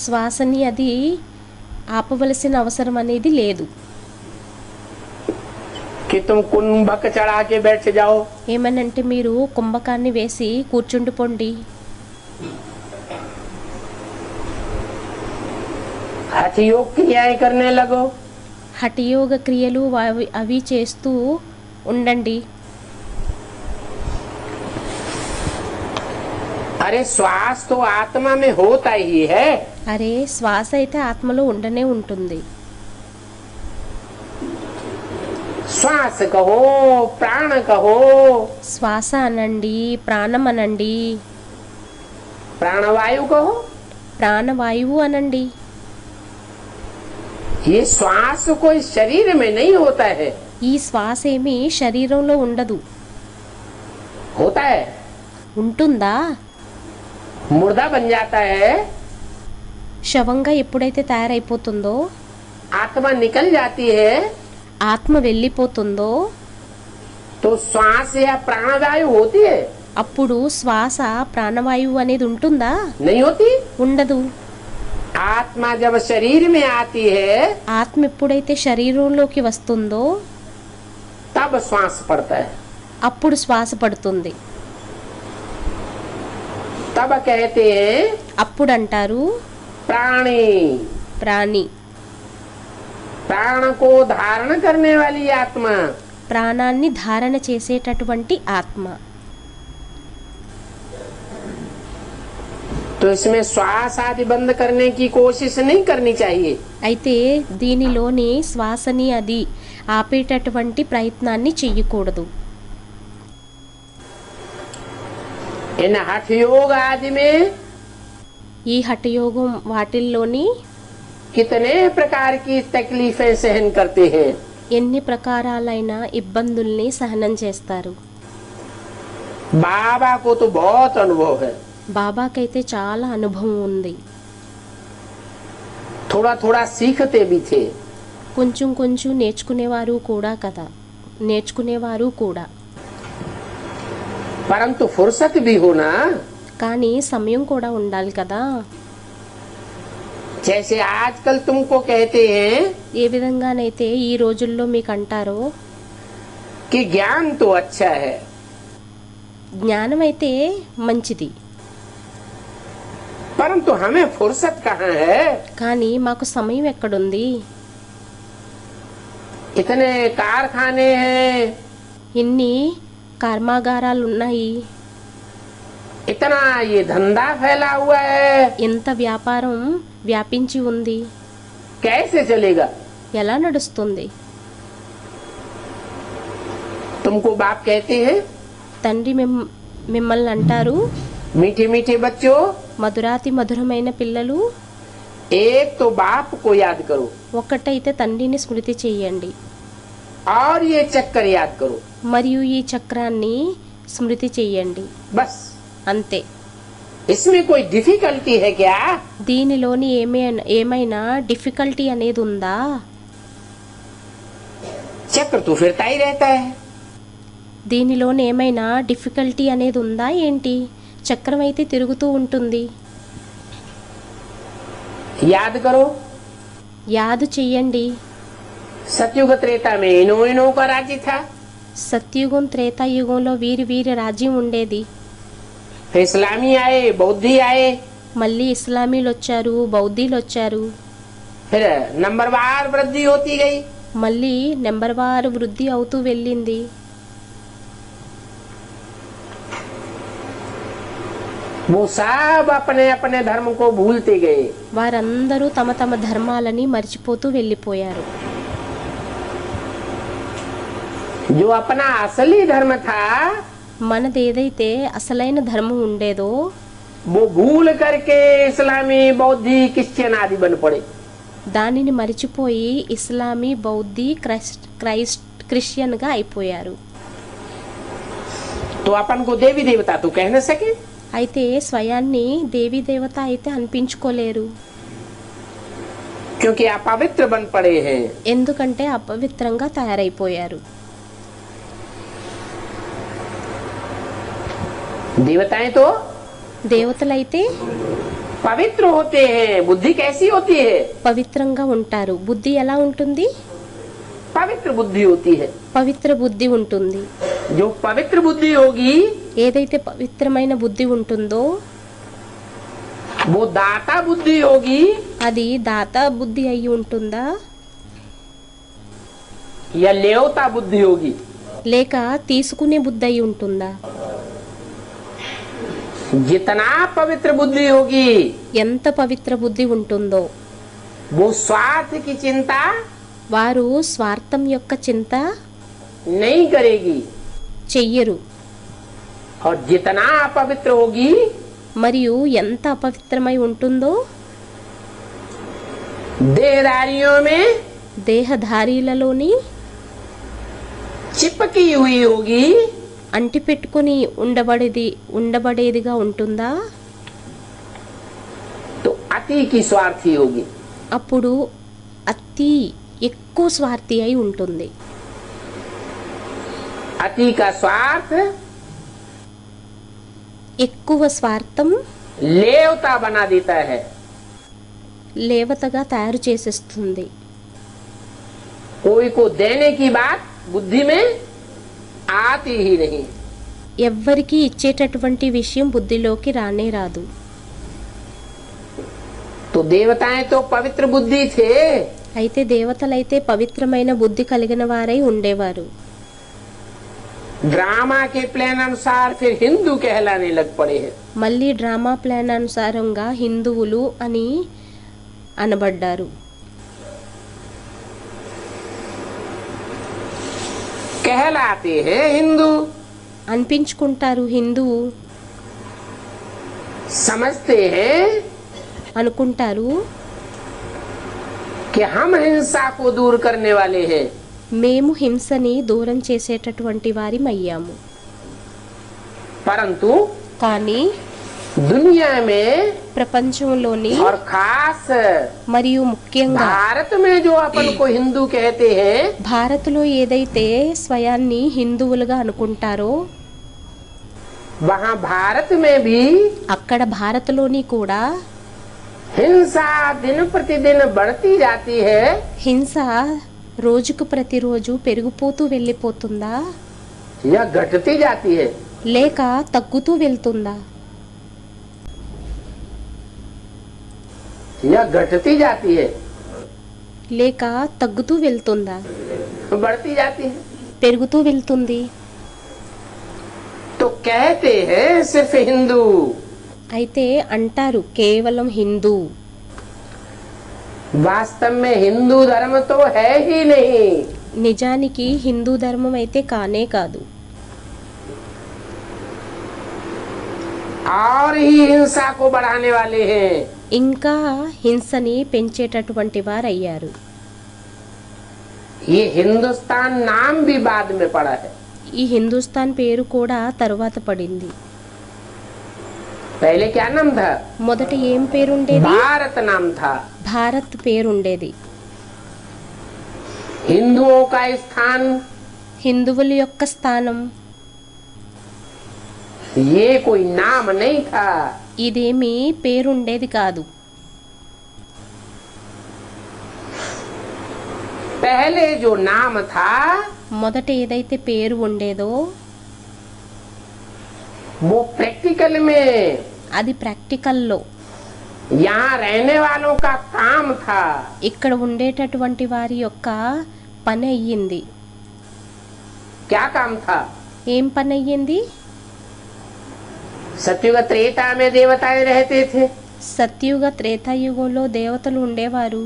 శ్వాసని అది ఆపవలసిన అవసరం అనేది లేదు. कि तुम कुंभक चढ़ा के बैठ जाओ, ఏమనంటే మీరు కుంభకాన్ని వేసి కూర్చుండిపోండి, हठ योग क्रियाएं करने लगो, హఠయోగ క్రియలు అవి చేస్తూ ఉండండి. अरे श्वास तो आत्मा में होता ही है। అరే శ్వాస అయితే ఆత్మలో ఉండనే ఉంటుంది. श्वास कहो, प्राण कहो, శ్వాస అనండి, ప్రాణం అనండి, प्राणवायु कहो। ప్రాణవాయువు అనండి. ये श्वास कोई शरीर में नहीं होता है। ఈ శ్వాస ఏమి శరీరంలో ఉండదు. होता है, ఉంటుందా? मुर्दा बन जाता है, శవంగా ఎప్పుడైతే తయారైపోతుందో, आत्मा निकल जाती है, ఆత్మ వెళ్ళిపోతుందో तो श्वास या प्राणवायु होती है? అప్పుడు శ్వాస ప్రాణవాయువు అనేది ఉంటుందా? नहीं होती। ఉండదు. आत्मा जब शरीर में आती है ఆత్మ ఎప్పుడైతే శరీరంలోకి వస్తుందో तब श्वास पड़ता है। అప్పుడు శ్వాస పడుతుంది. तब कहते हैं అప్పుడంటారు प्राणी। ప్రాణి, प्राण को धारण करने वाली आत्मा। ప్రాణాన్ని ధారణ చేసేటటువంటి ఆత్మ. तो इसमें श्वास आदि बंद करने की कोशिश नहीं करनी चाहिए। అయితే దీనిలోని శ్వాసని అది ఆపేటటువంటి ప్రయత్నాన్ని చెయ్యకూడదు. इन हठ योग आदि में ఈ హఠయోగం వాటిల్లోని कितने प्रकार की तकलीफें सहन करते हैं। ఎన్ని ప్రకారాలైన ఇబ్బందుల్ని సహనం చేస్తారు. बाबा को तो बहुत अनुभव है। బాబాకైతే చాలా అనుభవం ఉంది. थोड़ा थोड़ा सीखते भी थे। కొంచెం కొంచెం నేర్చుకునేవారు కూడా కదా, నేర్చుకునేవారు కూడా. परंतु फुर्सत भी होना। కానీ సమయం కూడా ఉండాలి కదా. जैसे आजकल तुमको कहते हैं ఏ విధంగానైతే ఈ రోజుల్లో మీకు అంటారో कि ज्ञान तो अच्छा है, జ్ఞానం అయితే మంచిది, परंतु हमें फुर्सत कहाँ है। కానీ మాకు సమయం ఎక్కడుంది. इतने कारखाने हैं, ఇన్ని కర్మాగారాలు ఉన్నాయి, इतना ये धंधा फैला हुआ है, ఎంత వ్యాపారం వ్యాపించి ఉంది, कैसे चलेगा। ఎలా నడుస్తుంది. तुमको बाप कहते हैं తండ్రి మిమ్మల్ని అంటారు, मीठे मीठे बच्चों, మధురాతి మధురమైన పిల్లలు, एक तो बाप को याद करो ఒక్కటైతే తండ్రిని స్మృతి చెయ్యండి, और ये चक्कर याद करो, మరియు ఈ చక్రాన్ని స్మృతి చెయ్యండి. बस। అంతే. इसमें कोई डिफिकल्टी है क्या। దీనిలోని ఏమైనా డిఫికల్టీ అనేది ఉందా. चक्र तो फिरता ही रहता है। దీనిలోని ఏమైనా డిఫికల్టీ అనేది ఉందా ఏంటి. చక్రం అయితే తిరుగుతూ ఉంటుంది. याद करो, యాదు చెయ్యండి. सतयुग त्रेता में इनो का राज्य था, సత్యుగం త్రేతాయుగంలో వీరి వీరి రాజ్యం ఉండేది. फिर इस्लामी आए, बौद्धि आए, మళ్ళీ ఇస్లామీలు వచ్చారు, బౌద్ధీలు వచ్చారు. फिर नंबरवार वृद्धि होती गई। మళ్ళీ నెంబర్ వారు వృద్ధి అవుతూ వెళ్ళింది. वो सब अपने अपने धर्म को भूलते गए। వారందరూ తమ తమ ధర్మాలని మర్చిపోతూ వెళ్ళిపోయారు. जो अपना असली धर्म था మనది ఏదైతే అసలైన ధర్మం ఉండేదో वो भूल करके इस्लामी, बौद्धि, क्रिश्चियन आदि बन पड़े। దానిని మరిచిపోయి ఇస్లామీ, బౌద్ధి, క్రిస్టియన్ గా అయిపోయారు. तो अपन को देवी देवता तो कह न सके, అయితే స్వయాన్ని దేవీ దేవత అయితే అనిపించుకోలేరు. क्योंकि अपवित्र बन पड़े हैं। ఎందుకంటే అపవిత్రంగా తయారైపోయారు. देवताएं तो దేవతలైతే पवित्र होते हैं। बुद्धि कैसी होती है। పవిత్రంగా ఉంటారు. బుద్ధి ఎలా ఉంటుంది. पवित्र बुद्धि होती है। పవిత్ర బుద్ధి ఉంటుంది. जो पवित्र बुद्धि होगी ఏదైతే పవిత్రమైన బుద్ధి ఉంటుందో वो दाता बुद्धि होगी అది దాత బుద్ధి అయి ఉంటుందా, या लेवता बुद्धि होगी। లేక తీసుకునే బుద్ధి అయి ఉంటుందా. जितना पवित्र बुद्धि होगी ఎంత పవిత్ర బుద్ధి ఉంటుందో वो स्वार्थ की चिंता వారు స్వార్థం యొక్క చింత नहीं करेगी, చెయ్యరు. और जितना अपवित्र होगी మరియు ఎంత అపవిత్రమై ఉంటుందో देहधारियों में దేహధారీలలోని चिपकी हुई होगी, అంటిపెట్టుకుని ఉండబడేదిగా ఉంటుందా. तो अति की स्वार्थी होगी। అప్పుడు అతి ఎక్కువ స్వార్థి అయి ఉంటుంది. अति का स्वार्थ ఎక్కువ స్వార్థం लेवता बना देता है। లేవతగా తయారు చేసేస్తుంది. कोई को देने की बात बुद्धि में आती ही नहीं। ఎవ్వరికి ఇచ్చేటటువంటి విషయం బుద్ధిలోకి రానే రాదు. तो देवताएं तो पवित्र बुद्धि थे, అయితే దేవతలైతే పవిత్రమైన బుద్ధి కలిగిన వారై ఉండేవారు. ड्रामा के प्लान अनुसार फिर हिंदू कहलाने लग पड़े हैं। మళ్ళీ డ్రామా ప్లాన్ అనుసారంగా హిందువులు అని అనబడ్డారు. कहलाते हैं हिंदू, అనిపించుకుంటారు హిందువు, समझते हैं అనుకుంటారు कि हम हिंसा को दूर करने वाले हैं, మేము హింసని దూరం చేసేటటువంటి వారిమయ్యాము. परंतु కానీ दुनिया में ప్రపంచంలోని और खास మరియు ముఖ్యంగా भारत में जो अपन को हिंदू कहते हैं, భారత్లో ఏదైతే స్వయాన్ని హిందువులుగా అనుకుంటారో वहाँ भारत में भी అక్కడ భారత్లోని కూడా हिंसा दिन प्रतिदिन बढ़ती जाती है, హింస రోజుకు ప్రతిరోజు పెరిగిపోతూ వెళ్ళిపోతుందా या घटती जाती है। లేక తగ్గుతూ వెళ్తుందా? या घटती जाती है, లేక తగ్గుతూ వెళ్తుందా? बढ़ती जाती है। పెరుగుతూ వెళ్తుంది. तो कहते हैं सिर्फ हिंदू, అయితే అంటారు కేవలం హిందూ. वास्तव में हिंदू धर्म तो है ही नहीं। నిజానికి హిందూ ధర్మం అయితే కానే కాదు. और ही हिंसा को बढ़ाने वाले हैं। ఇంకా హింసని పెంచేటటువంటి వారయ్యారు. ये हिंदुस्तान नाम भी बाद में पड़ा है, ఈ హిందుస్థాన్ పేరు కూడా తరువాత పడింది. पहले क्या नाम था? మొదట ఏం పేరుండేది? भारत नाम था। భారత్ పేరుండేది. हिंदुओं का स्थान, హిందువుల యొక్క స్థానం ये कोई नाम नहीं था। ఇదేమీ పేరుండేది కాదు. पहले जो नाम था మొదట ఏదైతే పేరు ఉండేదో वो प्रैक्टिकल में అది ప్రాక్టికల్లో यहाँ रहने वालों का काम था। ఇక్కడ ఉండేటటువంటి వారి యొక్క పని అయ్యింది. क्या काम था? ఏం పని అయ్యింది? सतयुग त्रेता में देवताएं रहते थे, సత్యుగ త్రేతాయుగంలో దేవతలు ఉండేవారు.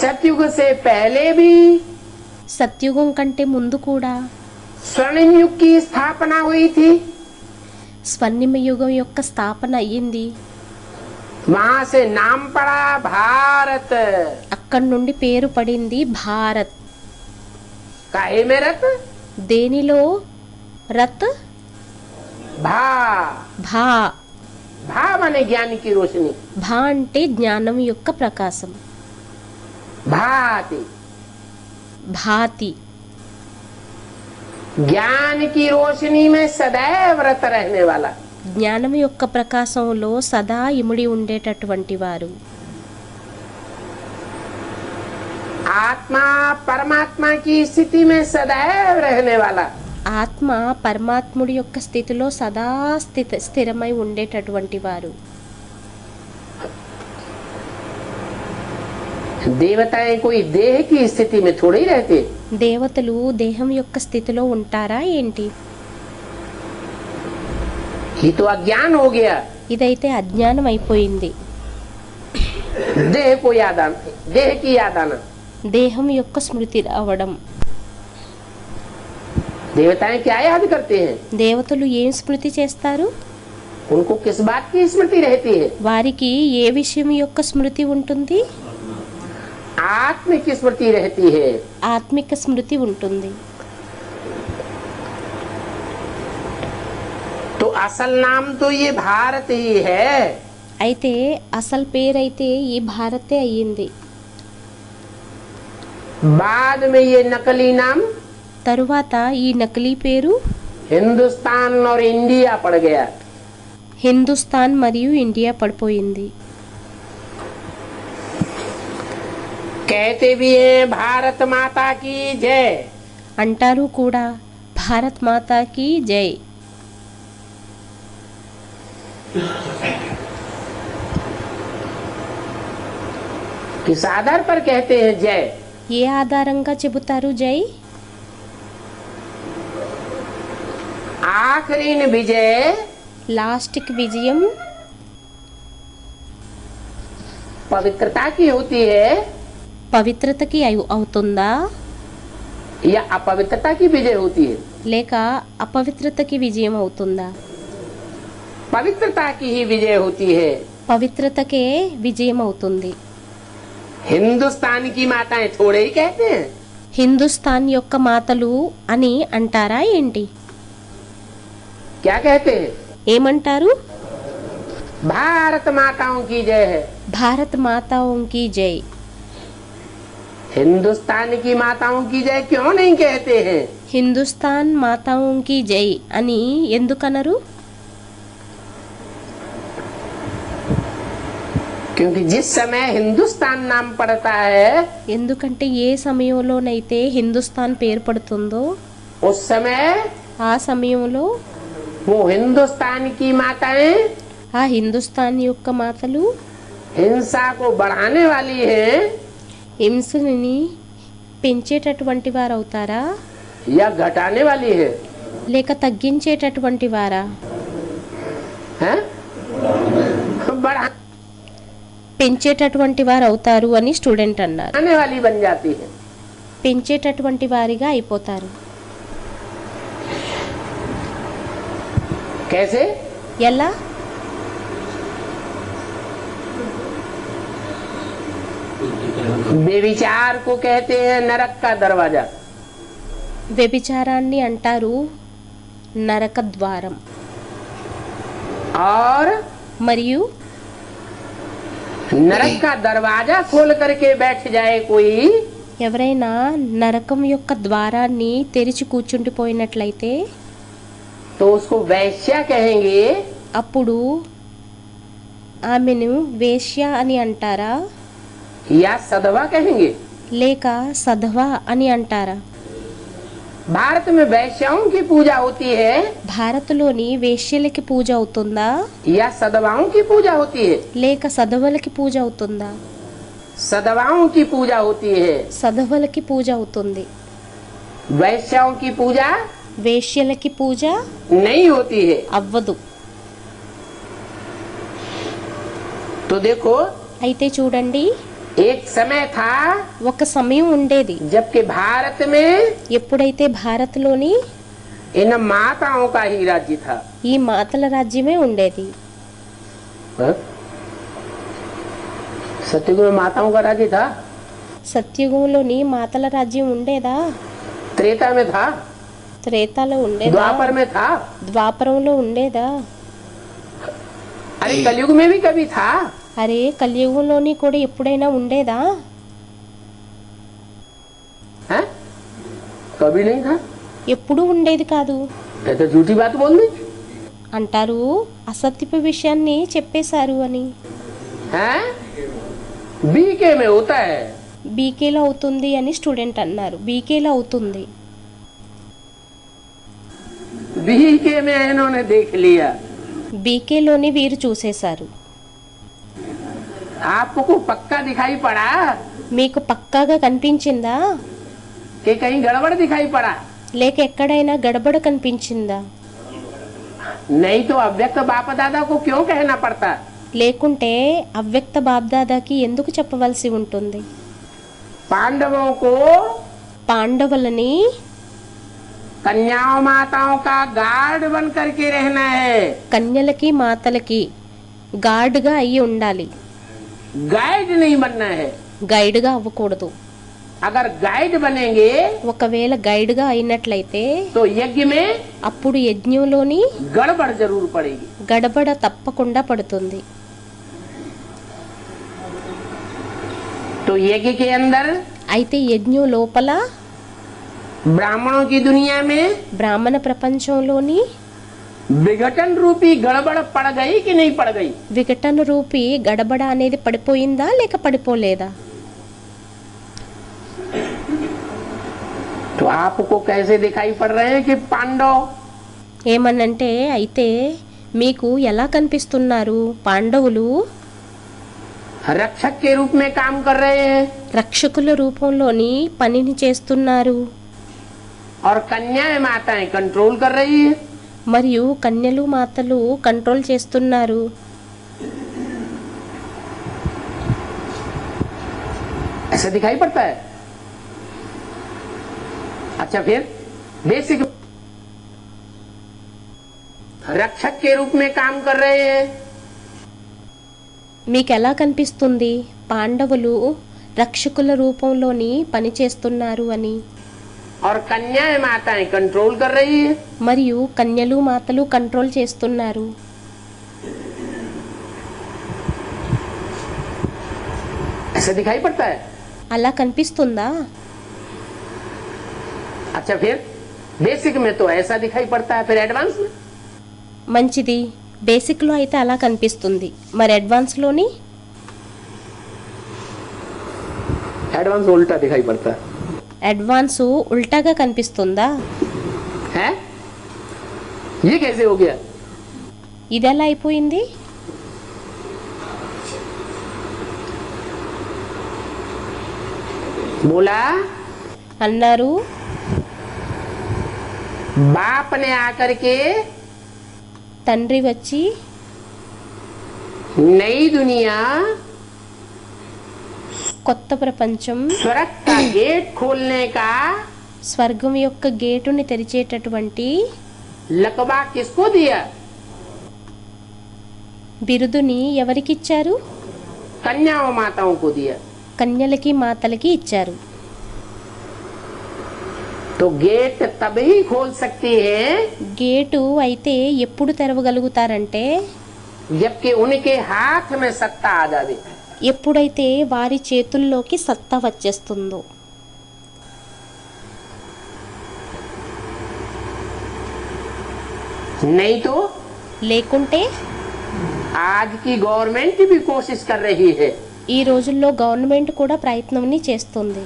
सतयुग से पहले भी సత్యుగం కంటే ముందు కూడా स्वर्णिम युग की स्थापना हुई थी। స్వర్ణిమ యుగం యొక్క స్థాపన అయ్యింది. वहाँ से नाम पड़ा भारत। అక్కడి నుండి పేరు పడింది భారత్. काहे में रत? దేనిలో రత్? भा భా. भा माने ज्ञान की रोशनी, భా అంటే జ్ఞానం యొక్క ప్రకాశం. भाति భాతి. ज्ञान की रोशनी में सदैव रत रहने वाला। జ్ఞానం యొక్క ప్రకాశంలో సదా ఇముడి ఉండేటటువంటి వారు. आत्मा परमात्मा की स्थिति में सदैव रहने वाला। ఆత్మ పరమాత్ముడి యొక్క స్థితిలో సదా స్థిరమై ఉండేటటువంటి వారు. देवताएं कोई देह की स्थिति में थोड़े ही रहते। దేవతలు దేహం యొక్క స్థితిలో ఉంటారా ఏంటి? ये तो अज्ञान हो गया। ఇదైతే అజ్ఞానం అయిపోయింది. देह को याद आना, देह की याद आना। దేహం యొక్క స్మృతి రావడం. देवताएं क्या याद करते हैं? దేవతలు ఏం స్మృతి చేస్తారు? उनको किस बात की स्मृति रहती है? వారికి ఏ విషయం యొక్క స్మృతి ఉంటుంది? आत्म की स्मृति रहती है। ఆత్మిక స్మృతి ఉంటుంది. तो असल नाम तो ये भारत ही है। అయితే అసలు పేరైతే ఈ భారతే అయ్యింది. बाद में ये नकली नाम తరువాత ఈ నకిలీ పేరు हिंदुस्तान और इंडिया पड़ गया। హిందుస్థాన్ మరియు ఇండియా పడిపోయింది. कहते भी हैं भारत माता की जय। అంటారు కూడా భారత్ మాతా की जय। किस आधार पर कहते हैं जय? ఏ ఆధారంగా చెబుతారు జై? आखिरी विजय లాస్ట్కి విజయం पवित्रता की होती है పవిత్రతకి అవుతుందా या अपवित्रता की विजय होती है? లేక అపవిత్రతకి విజయం అవుతుందా? पवित्रता की ही विजय होती है। పవిత్రతకే విజయం అవుతుంది। हिंदुस्तान की माताएं थोड़े ही कहते हैं। హిందుస్థాన్ యొక్క మాతలు అని అంటారా ఏంటి? क्या कहते हैं? ఏమంటారు? भारत माताओं की जय है। భారత్ మాతాओं की जय। हिंदुस्तान की माताओं की जय क्यों नहीं कहते हैं? హిందుస్థాన్ మాతాओं की जय అని ఎందుకనరు? क्योंकि जिस समय हिंदुस्तान नाम पड़ता है ఎందుకంటే ఏ సమయంలోనైతే హిందుస్థాన్ పేరు పడుతుందో उस समय ఆ సమయంలో वो हिंदुस्तान की माताएं ఆ హిందుస్థాన్ యొక్క మాతలు हिंसा को बढ़ाने वाली हैं హింసని పెంచేటటువంటి వారు అవుతారా या घटाने वाली है? లేక తగ్గించేటటువంటి వారా? हैं? बढ़ाने పెంచేటటువంటి వారు అవుతారు అని స్టూడెంట్ అన్నారు। वाली बन जाती है। పెంచేటటువంటి వారిగా అయిపోతారు। कैसे? ఎలా? बेविचार को कहते हैं नरक का दरवाजा। వ్యభిచారాన్ని అంటారు నరక ద్వారం। और మరియు नरक का दरवाजा खोल करके बैठ जाए कोई ఎవరైనా నరకం యొక్క ద్వారాన్ని తెరిచి కూర్చుండిపోయినట్లయితే तो उसको वैश्या कहेंगे అప్పుడు ఆమెను వేశ్య అని అంటారా या सधवा कहेंगे? లేక సధవ అని అంటారా? भारत में वैश्याओं की पूजा होती है భారత్లోని వేశ్యలకి పూజ అవుతుందా या सधवाओं की पूजा होती है? లేక సధవలకి పూజ అవుతుందా? सधवाओं की पूजा होती है। సధవలకి పూజ అవుతుంది। वैश्याओं की पूजा వేశ్యలకి పూజ नहीं होती है। అవ్వదు। तो देखो అయితే చూడండి एक समय था ఒక సమయం ఉండేది जबकि भारत में ఎప్పుడైతే భారత్లోని इन माताओं का ही राज्य था। ఈ మాతల రాజ్యమే ఉండేది। हाँ? सतयुग में माताओं का राज्य था? సత్యుగంలోని మాతల రాజ్యం ఉండేదా? त्रेता में था? త్రేతాలో ఉండేదా? द्वापर में था? ద్వాపరంలో ఉండేదా? अरे कलयुग में भी कभी था? అరే కలియుగంలోని కూడా ఎప్పుడైనా ఉండేదా? हैं? कभी नहीं था। ఎప్పుడూ ఉండేది కాదు ये तो झूठी बात बोल दी। అంటారు। అసత్యపు విషయాన్ని చెప్పేశారు అని। हैं? बीके में होता है। బీకేలో అవుతుంది అని స్టూడెంట్ అన్నారు। బీకేలో అవుతుంది। बीके में इन्होंने देख लिया। బీకేలోని వీరు చూసేశారు। आपको पक्का दिखाई पड़ा మీకు పక్కాగా కనిపించిందా कि कहीं गड़बड़ दिखाई पड़ा? లేక ఎక్కడైనా గడబడ కనిపించిందా? नहीं तो अव्यक्त बाप दादा को क्यों कहना पड़ता? లేకుంటే అవ్యక్త బాబ్దాదాకి ఎందుకు చెప్పవలసి ఉంటుంది? पांडवों को పాండవులని कन्याओं माताओं का गार्ड बन करके रहना है। కన్యలకి మాతలకి గార్డ్గా అయ్యి ఉండాలి। गाइड नहीं बनना है। గైడ్గా అవ్వకూడదు। अगर गाइड बनेंगे ఒకవేళ గైడ్గా అయినట్లయితే तो यज्ञ में అప్పుడు యజ్ఞంలోని गड़बड़ जरूर पड़ेगी। గడబడ తప్పకుండా పడుతుంది। तो यज्ञ के अंदर అయితే యజ్ఞం లోపల ब्राह्मणों की दुनिया में బ్రాహ్మణ ప్రపంచంలోని विघटन रूपी गड़बड़ पड़ गई कि नहीं पड़ गई? విఘటన రూపి గడబడ అనేది పడిపోయిందా లేక పడిపోలేదా? तो आपको कैसे दिखाई पड़ रहे हैं कि पांडव ఏమనంటే అయితే మీకు ఎలా కనిపిస్తున్నారు? పాండవులు रक्षक के रूप में काम कर रहे हैं రక్షకుల రూపంలోని పనిని చేస్తున్నారు, और कन्याएं माताएं कंट्रोल कर रही है। మరియు కన్యలు మాతలు కంట్రోల్ చేస్తున్నారు. ऐसा दिखाई पड़ता है। अच्छा, फिर बेसिक रक्षक के रूप में काम कर रहे हैं। మీకు ఎలా కనిపిస్తుంది? పాండవులు రక్షకుల రూపంలోని పని చేస్తున్నారు అని, और कन्याएं माताएं कंट्रोल कर रही है। మరియు కన్యలు మాతలు కంట్రోల్ చేస్తున్నారు. ऐसा दिखाई पड़ता है। అలా కనిపిస్తుందా? अच्छा, फिर बेसिक में तो ऐसा दिखाई पड़ता है, फिर एडवांस में మంచిది. బేసిక్లో అయితే అలా కనిపిస్తుంది, మరి అడ్వాన్స్లోని एडवांस उल्टा दिखाई पड़ता है। అడ్వాన్స్ ఉల్టాగా కనిపిస్తుందా? है ये कैसे हो गया? ఇది ఎలా అయిపోయింది? बोला అన్నారు बाप ने आकर के తండ్రి వచ్చి नई दुनिया కొత్త ప్రపంచం, स्वर्ग का गेट खोलने का స్వర్గం యొక్క గేటుని తెరిచేటటువంటి लकबा किसको दिया? బిరుదుని ఎవరికిచ్చారు? कन्याओं माताओं को दिया। కన్యలకి మాతలకి ఇచ్చారు. तो गेट तभी खोल सकती है గేటు అయితే ఎప్పుడు తెరవగలుగుతారంటే जबकि उनके हाथ में सत्ता आ जावे। ఎప్పుడైతే వారి చేతుల్లోకి సత్తా వచ్చేస్తుందో. नहीं तो లేకుంటే आज की गवर्नमेंट भी कोशिश कर रही है। ఈ రోజుల్లో గవర్నమెంట్ కూడా ప్రయత్నంని చేస్తుంది.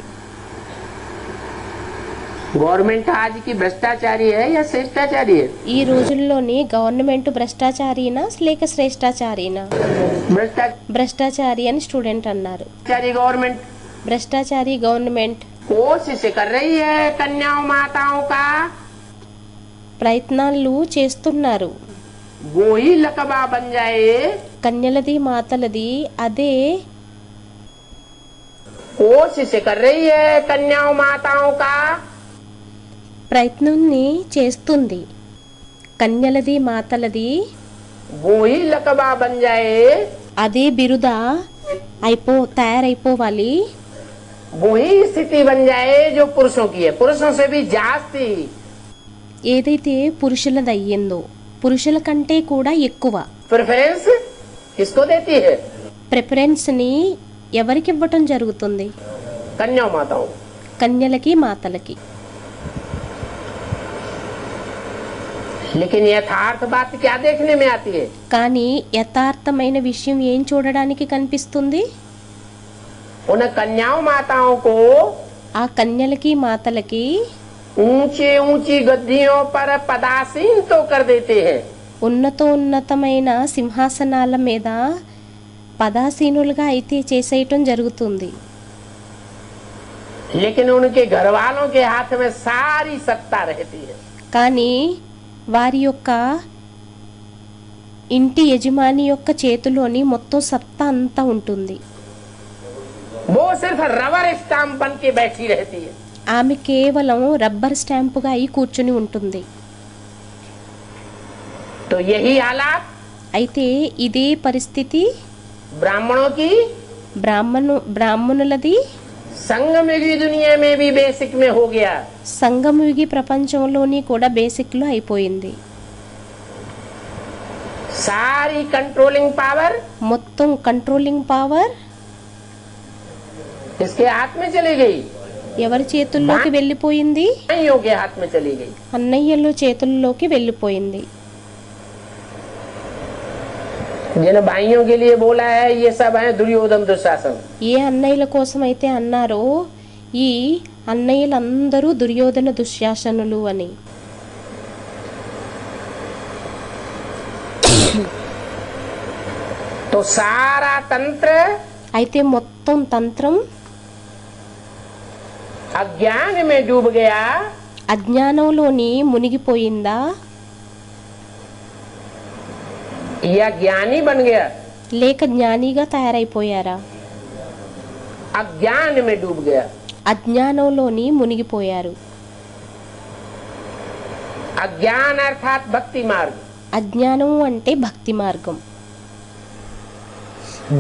गवर्नमेंट आज की भ्रष्टाचारी है या श्रेष्ठाचारी है? ఈ రోజుల్లోని గవర్నమెంట్ భ్రష్టాచారీనా లేక శ్రేష్టాచారీనా? భ్రష్టాచారి అని స్టూడెంట్ అన్నారు. गवर्नमेंट భ్రష్టాచారి గవర్నమెంట్ कोशिश कर रही है कन्याओं माताओं का ప్రయత్నాలు చేస్తున్నారు. वो ही लकबा बन जाए। కన్యలది మాతలది అదే कोशिश कर रही है कन्याओं माताओं का ప్రయత్నాన్ని చేస్తుంది. కన్యలది మాతలది वो ही लकबा बन जाए। అదే బిరుదా తయారైపోవాలి. वो ही स्थिति बन जाए जो पुरुषों की है, पुरुषों से भी जास्ती। ఏదైతే పురుషులది అయ్యిందో పురుషుల కంటే కూడా ఎక్కువ प्रेफरेंस किसको देती है? ప్రిఫరెన్స్ని ఎవరికి ఇవ్వటం జరుగుతుంది? कन्याओं माताओं। కన్యలకి మాతలకి. लेकिन यथार्थ बात क्या देखने में आती है? కానీ యథార్థమైన విషయం ఏం చూడడానికి కనిపిస్తుంది? उन कन्याओं माताओं को ఆ కన్యలకి మాతలకి ऊंचे ऊंची गद्दियों पर पदासीन तो कर देते हैं, ఉన్నతమైన సింహాసనాల మీద పదాసీనులుగా అయితే చేసేయటం జరుగుతుంది. लेकिन उनके घर वालों के हाथ में सारी सत्ता रहती है। కానీ వారి యొక్క ఇంటి యజమాని యొక్క చేతిలోని మొత్తం సత్తా అంతా ఉంటుంది. वो सिर्फ रबर स्टाम्प बन के बैठी रहती है। ఆమె కేవలం రబ్బర్ స్టాంపుగా అయి కూర్చుని ఉంటుంది. तो यही हालात అయితే ఇదే పరిస్థితి ब्राह्मणों की బ్రాహ్మణులది संगमयुगी दुनिया में भी बेसिक में हो गया। సంగమయుగి ప్రపంచంలోని కూడా బేసిక్లో అయిపోయింది. सारी कंट्रोलिंग पावर మొత్తం కంట్రోలింగ్ పవర్ इसके हाथ में चली गई, ఎవరి చేతుల్లోకి వెళ్ళిపోయింది? भाइयों के हाथ में चली गई। అన్నయ్యల చేతుల్లోకి వెళ్ళిపోయింది. जिन भाइयों के लिए बोला है ये सब है दुर्योधन दुशासन। ఏ అన్నయ్యల కోసం అయితే అన్నారో ఈ అన్నయ్యలందరూ దుర్యోధన దుశ్శాసనులు అని. तो सारा तंत्र అయితే మొత్తం తంత్రం अज्ञान में डूब गया అజ్ఞానంలోని మునిగిపోయిందా, या ज्ञानी बन गया? లేక జ్ఞానిగా తయారైపోయారా? अज्ञान में डूब गया। అజ్ఞానంలోని మునిగిపోయారు. अज्ञान अर्थात भक्ति मार्ग। అజ్ఞానం అంటే భక్తి మార్గం.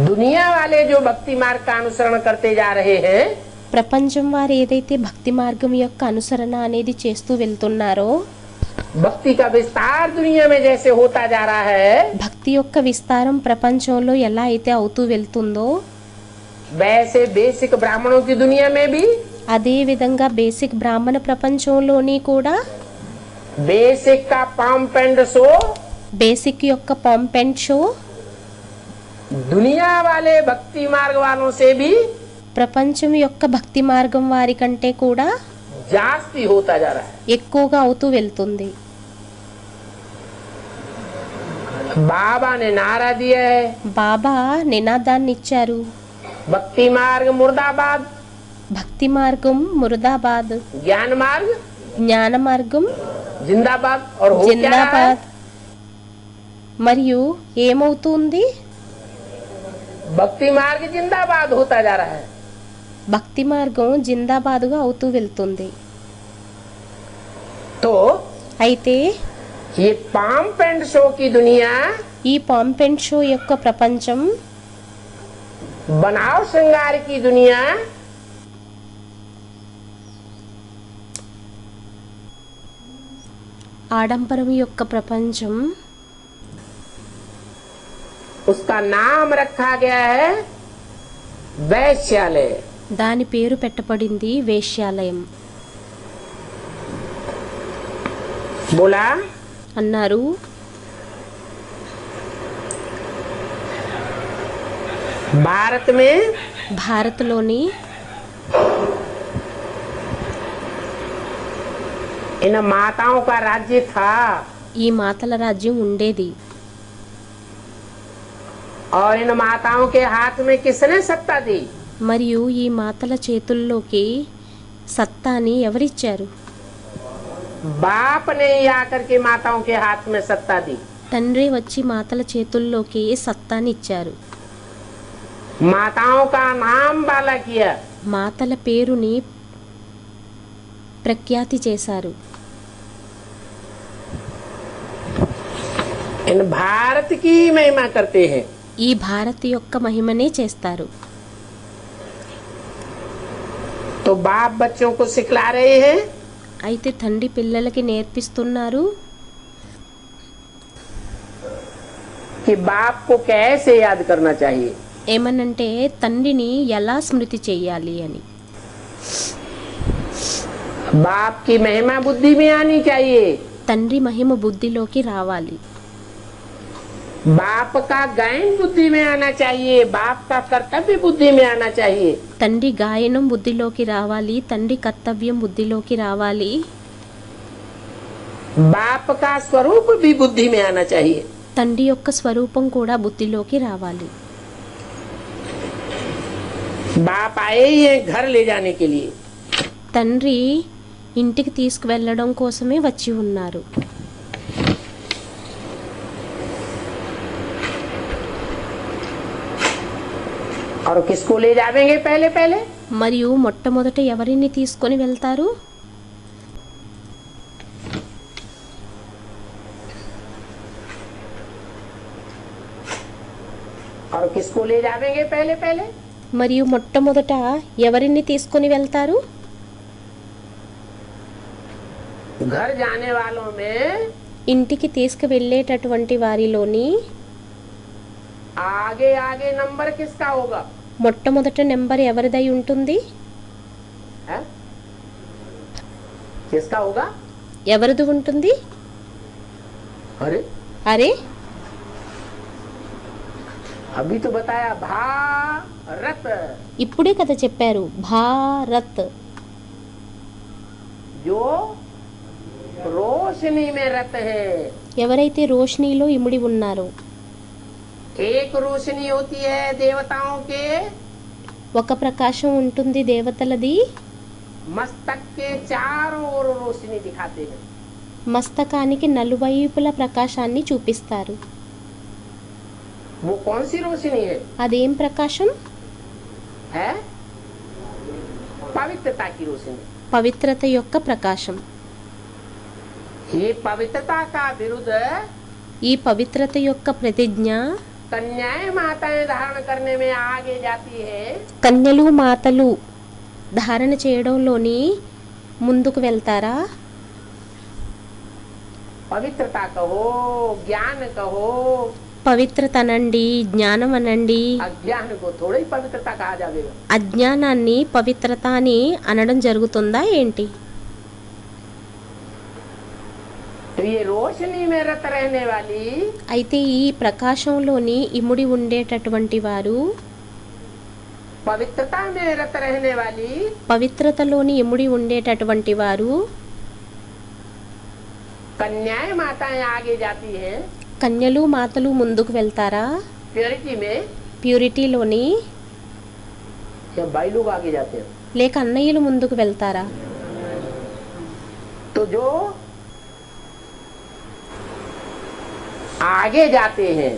दुनिया वाले जो भक्ति मार्ग का अनुसरण करते जा रहे हैं, ప్రపంచం వారు ఏదైతే భక్తి మార్గం యొక్క అనుసరణ అనేది చేస్తూ వెళ్తున్నారో, भक्ति का विस्तार दुनिया में जैसे होता जा रहा है, భక్తి యొక్క విస్తారం ప్రపంచంలో ఎలా అయితే అవుతూ వెళ్తుందో, वैसे बेसिक ब्राह्मणों की दुनिया में भी అదే విధంగా బేసిక్ బ్రాహ్మణ ప్రపంచంలోని కూడా बेसिक का पंप एंड शो బేసిక్ యొక్క పంప్ అండ్ షో दुनिया वाले भक्ति मार्ग वालों से भी ప్రపంచం యొక్క భక్తి మార్గం వారి కంటే కూడా जास्ती होता जा रहा है। ఎక్కువగా అవుతూ వెళ్తుంది. बाबा ने नारा दिया है, బాబా నినాదాన్ని ఇచ్చారు, भक्ति मार्ग मुर्दाबाद, భక్తి మార్గం ముర్దాబాద్, ज्ञान मार्ग జ్ఞాన మార్గం जिंदाबाद। और हो क्या रहा है? జిందాబాద్. మరియు ఏమవుతుంది? भक्ति मार्ग जिंदाबाद होता जा रहा है। భక్తి మార్గం జిందాబాదుగా అవుతూ వెళ్తుంది. तो అయితే ये पंप एंड शो की दुनिया, ఈ పంప్ అండ్ షో యొక్క ప్రపంచం, बनाव श्रृंगार की दुनिया, ఆడంబరం యొక్క ప్రపంచం, उसका नाम रखा गया है वैश्यालय। దాని పేరు పెట్టబడింది వేశ్యాలయం. बोला అన్నారు, भारत में భారత్లోని इन माताओं का राज्य था ఈ మాతల రాజ్యం ఉండేది. और इन माताओं के हाथ में किसने सत्ता दी? మరియు ఈ మాతల చేతుల్లోకి సత్తాని ఎవరిచ్చారు? बाप ने ही आकर के माताओं के हाथ में सत्ता दी। తండ్రి వచ్చి మాతల చేతుల్లోకి సత్తాని ఇచ్చారు. माताओं का नाम बाला किया। మాతల పేరుని ప్రఖ్యాతి చేశారు. इन भारत की महिमा करते हैं। ఈ భారత్ యొక్క మహిమనే చేస్తారు. तो बाप बच्चों को सिखला रहे हैं అయితే తండ్రి పిల్లలకి నేర్పిస్తున్నారు कि बाप को कैसे याद करना चाहिए। ఏమనంటే తండ్రిని ఎలా స్మృతి చెయ్యాలి అని. बाप की महिमा बुद्धि में आनी चाहिए। తండ్రి మహిమ బుద్ధిలోకి రావాలి. बाप का गायन बुद्धि में आना चाहिए। बाप का कर्तव्य बुद्धि में आना चाहिए। తండ్రి గాయనం బుద్ధిలోకి రావాలి. తండ్రి కర్తవ్యం బుద్ధిలోకి రావాలి. बाप का स्वरूप भी बुद्धि में आना चाहिए। తండ్రి యొక్క స్వరూపం కూడా బుద్ధిలోకి రావాలి. बाप आए ही हैं घर ले जाने के लिए। తండ్రి ఇంటికి తీసుకువెళ్ళడం కోసమే వచ్చి ఉన్నారు. और किसको ले जावेंगे पहले पहले? మరియు మొట్టమొదట ఎవరిని తీసుకొని వెళ్తారు? और किसको ले जावेंगे पहले पहले? మరియు మొట్టమొదట ఎవరిని తీసుకొని వెళ్తారు? घर जाने वालों में ఇంటికి తీసుకువెళ్ళేటటువంటి వారిలోని आगे आगे नंबर किसका होगा? మొట్టమొదట నెంబర్ ఎవరిదై ఉంటుంది? है? किसका होगा? ఎవరిది ఉంటుంది? अरे అరే अभी तो बताया भारत। ఇప్పుడే కదా చెప్పారు భారత్. जो रोशनी में रत है। ఎవరైతే రోషనీలో ఇమిడి ఉన్నారో, एक रोशनी होती है देवताओं के ఒక ప్రకాశం ఉంటుంది దేవతలది, मस्तक के चारों ओर रोशनी दिखाते हैं। మస్తకానికి నలువైపుల ప్రకాశాన్ని చూపిస్తారు. वो कौन सी रोशनी है? అదేం ప్రకాశం? है पवित्रता की रोशनी। పవిత్రత యొక్క ప్రకాశం. ये पवित्रता का विरुद्ध ఈ పవిత్రత యొక్క ప్రతిజ్ఞ कन्याएं माताएं धारण करने में आगे जाती है। కన్యలు మాతలు ధారణ చేయడంలోని ముందుకు వెళ్తారా? पवित्रता कहो, ज्ञान कहो, పవిత్రత అనండి, జ్ఞానం అనండి, अज्ञान को थोड़ा ही पवित्रता कहा जाएगा। అజ్ఞానాన్ని పవిత్రత అని అనడం జరుగుతుందా ఏంటి? तो ये रोशनी में रत रहने वाली అయితే ఈ ప్రకాశంలోని ఇముడి ఉండేటటువంటి వారు, पवित्रता में रत रहने वाली పవిత్రతలోని ఇముడి ఉండేటటువంటి వారు, कन्याएं माताएं आगे जाती हैं కన్యలు మాతలు ముందుకు వెళ్తారా? प्योरिटी में, ప్యూరిటీలోని, या भाई लोग आगे जाते हैं। లేక అన్నయ్యలు ముందుకు వెళ్తారా? तो जो आगे जाते हैं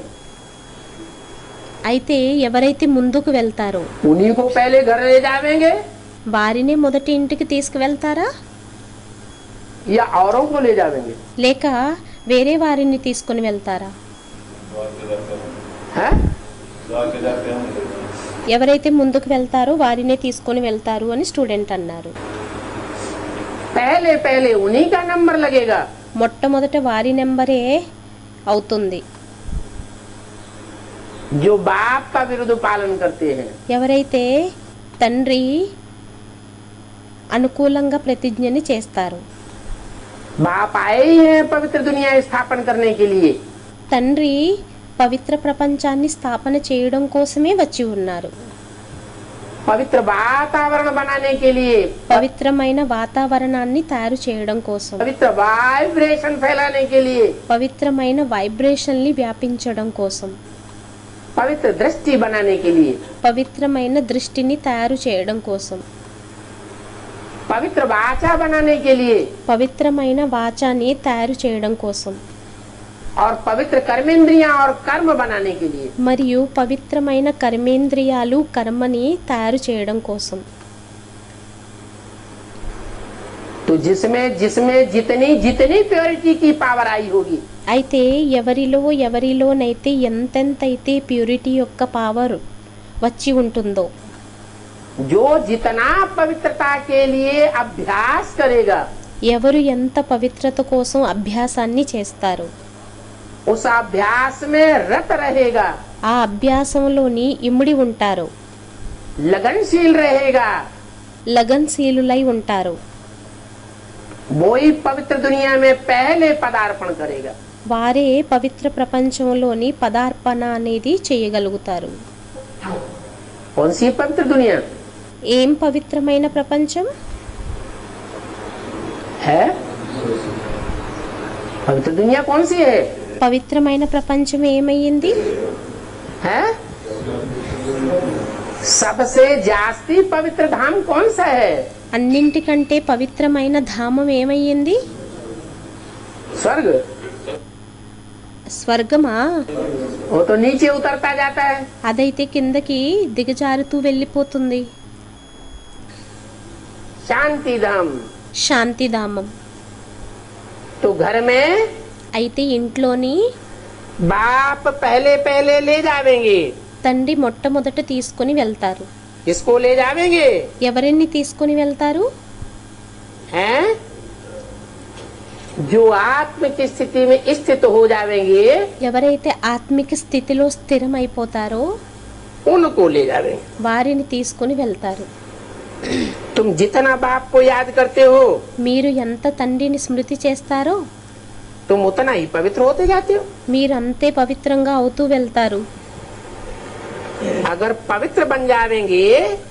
అయితే ఎవరైతే ముందుకు వెళ్తారో उन्हीं को पहले घर ले जाएंगे వారినే మొదటి ఇంటికి తీసుకువెళ్తారా? या औरों को ले जाएंगे? లేక వేరే వారిని తీసుకుని వెళ్తారా? है ఎవరైతే ముందుకు వెళ్తారో వారినే తీసుకొని వెళ్తారు అని స్టూడెంట్ అన్నారు. पहले पहले उन्हीं का नंबर लगेगा। మొట్టమొదట వారి నెంబరే అవుతుంది. जो बाप का विरुद्ध पालन करते हैं। ఎవరైతే తండ్రి అనుకూలంగా ప్రతిజ్ఞని చేస్తారు. बाप आए ही हैं पवित्र दुनिया स्थापन करने के लिए। తండ్రి పవిత్ర ప్రపంచాన్ని స్థాపన చేయడం కోసమే వచ్చి ఉన్నారు. पवित्र वातावरण बनाने के लिए, పవిత్రమైన వాతావరణాన్ని తయారు చేయడం కోసం, पवित्र वाइब्रेशन फैलाने के लिए, పవిత్రమైన వైబ్రేషన్ని వ్యాపించడం కోసం, पवित्र दृष्टि बनाने के लिए, పవిత్రమైన దృష్టిని తయారు చేయడం కోసం, पवित्र वाचा बनाने के लिए పవిత్రమైన వాచాన్ని తయారు చేయడం కోసం, और पवित्र कर्मेंद्रियां और कर्म बनाने के लिए। మరియు పవిత్రమైన కర్మేంద్రియాలు కర్మని తయారు చేయడం కోసం. तो जिसमें जिसमें जितनी जितनी प्योरिटी की पावर आई होगी, అయితే ఎవరిలోనైతే ఎంతెంతైతే ప్యూరిటీ యొక్క పవర్ వచ్చి ఉంటుందో, जो जितना पवित्रता के लिए अभ्यास करेगा, ఎవరు ఎంత పవిత్రత కోసం అభ్యాసాన్ని చేస్తారో, उस अभ्यास में रत रहेगा, ఆ అభ్యాసంలోని ఇమిడి ఉంటారో, लगनशील रहेगा, లగన్శీలులై ఉంటారు, वो ही पवित्र दुनिया में पहले पदार्पण करेगा। వారే పవిత్ర ప్రపంచంలోని పదార్పణ అనేది చేయగలుగుతారు. कौन सी पवित्र दुनिया ఏం పవిత్రమైన ప్రపంచం? है? पवित्र दुनिया कौन सी है? పవిత్రమైన ప్రపంచం ఏమయ్యింది? है? सबसे जास्ती पवित्र धाम कौन सा है? అన్నింటికంటే పవిత్రమైన ధామం ఏమయ్యింది? स्वर्ग। స్వర్గమా? वो तो नीचे उतरता जाता है। అదైతే కిందకి దిగజారుతూ వెళ్ళిపోతుంది. शांति धाम। శాంతిధామం. तो घर में అయితే ఇంట్లోని बाप पहले पहले ले जावेंगे। తండ్రి మొట్టమొదట తీసుకొని వెళ్తారు. किसको ले जावेंगे? ఎవరిని తీసుకొని వెళ్తారు? हैं? जो आत्म की स्थिति में स्थित हो जावेंगे, ఎవరైతే ఆత్మిక స్థితిలో స్థిరమైపోతారో उनको ले जावेंगे। వారిని తీసుకొని వెళ్తారు. तुम जितना बाप को याद करते हो, మీరు ఎంత తండ్రిని స్మృతి చేస్తారో तुम उतना ही पवित्र होते जाते हो। మీరు అంతే పవిత్రంగా అవుతూ వెళ్తారు. अगर पवित्र बन जावेंगे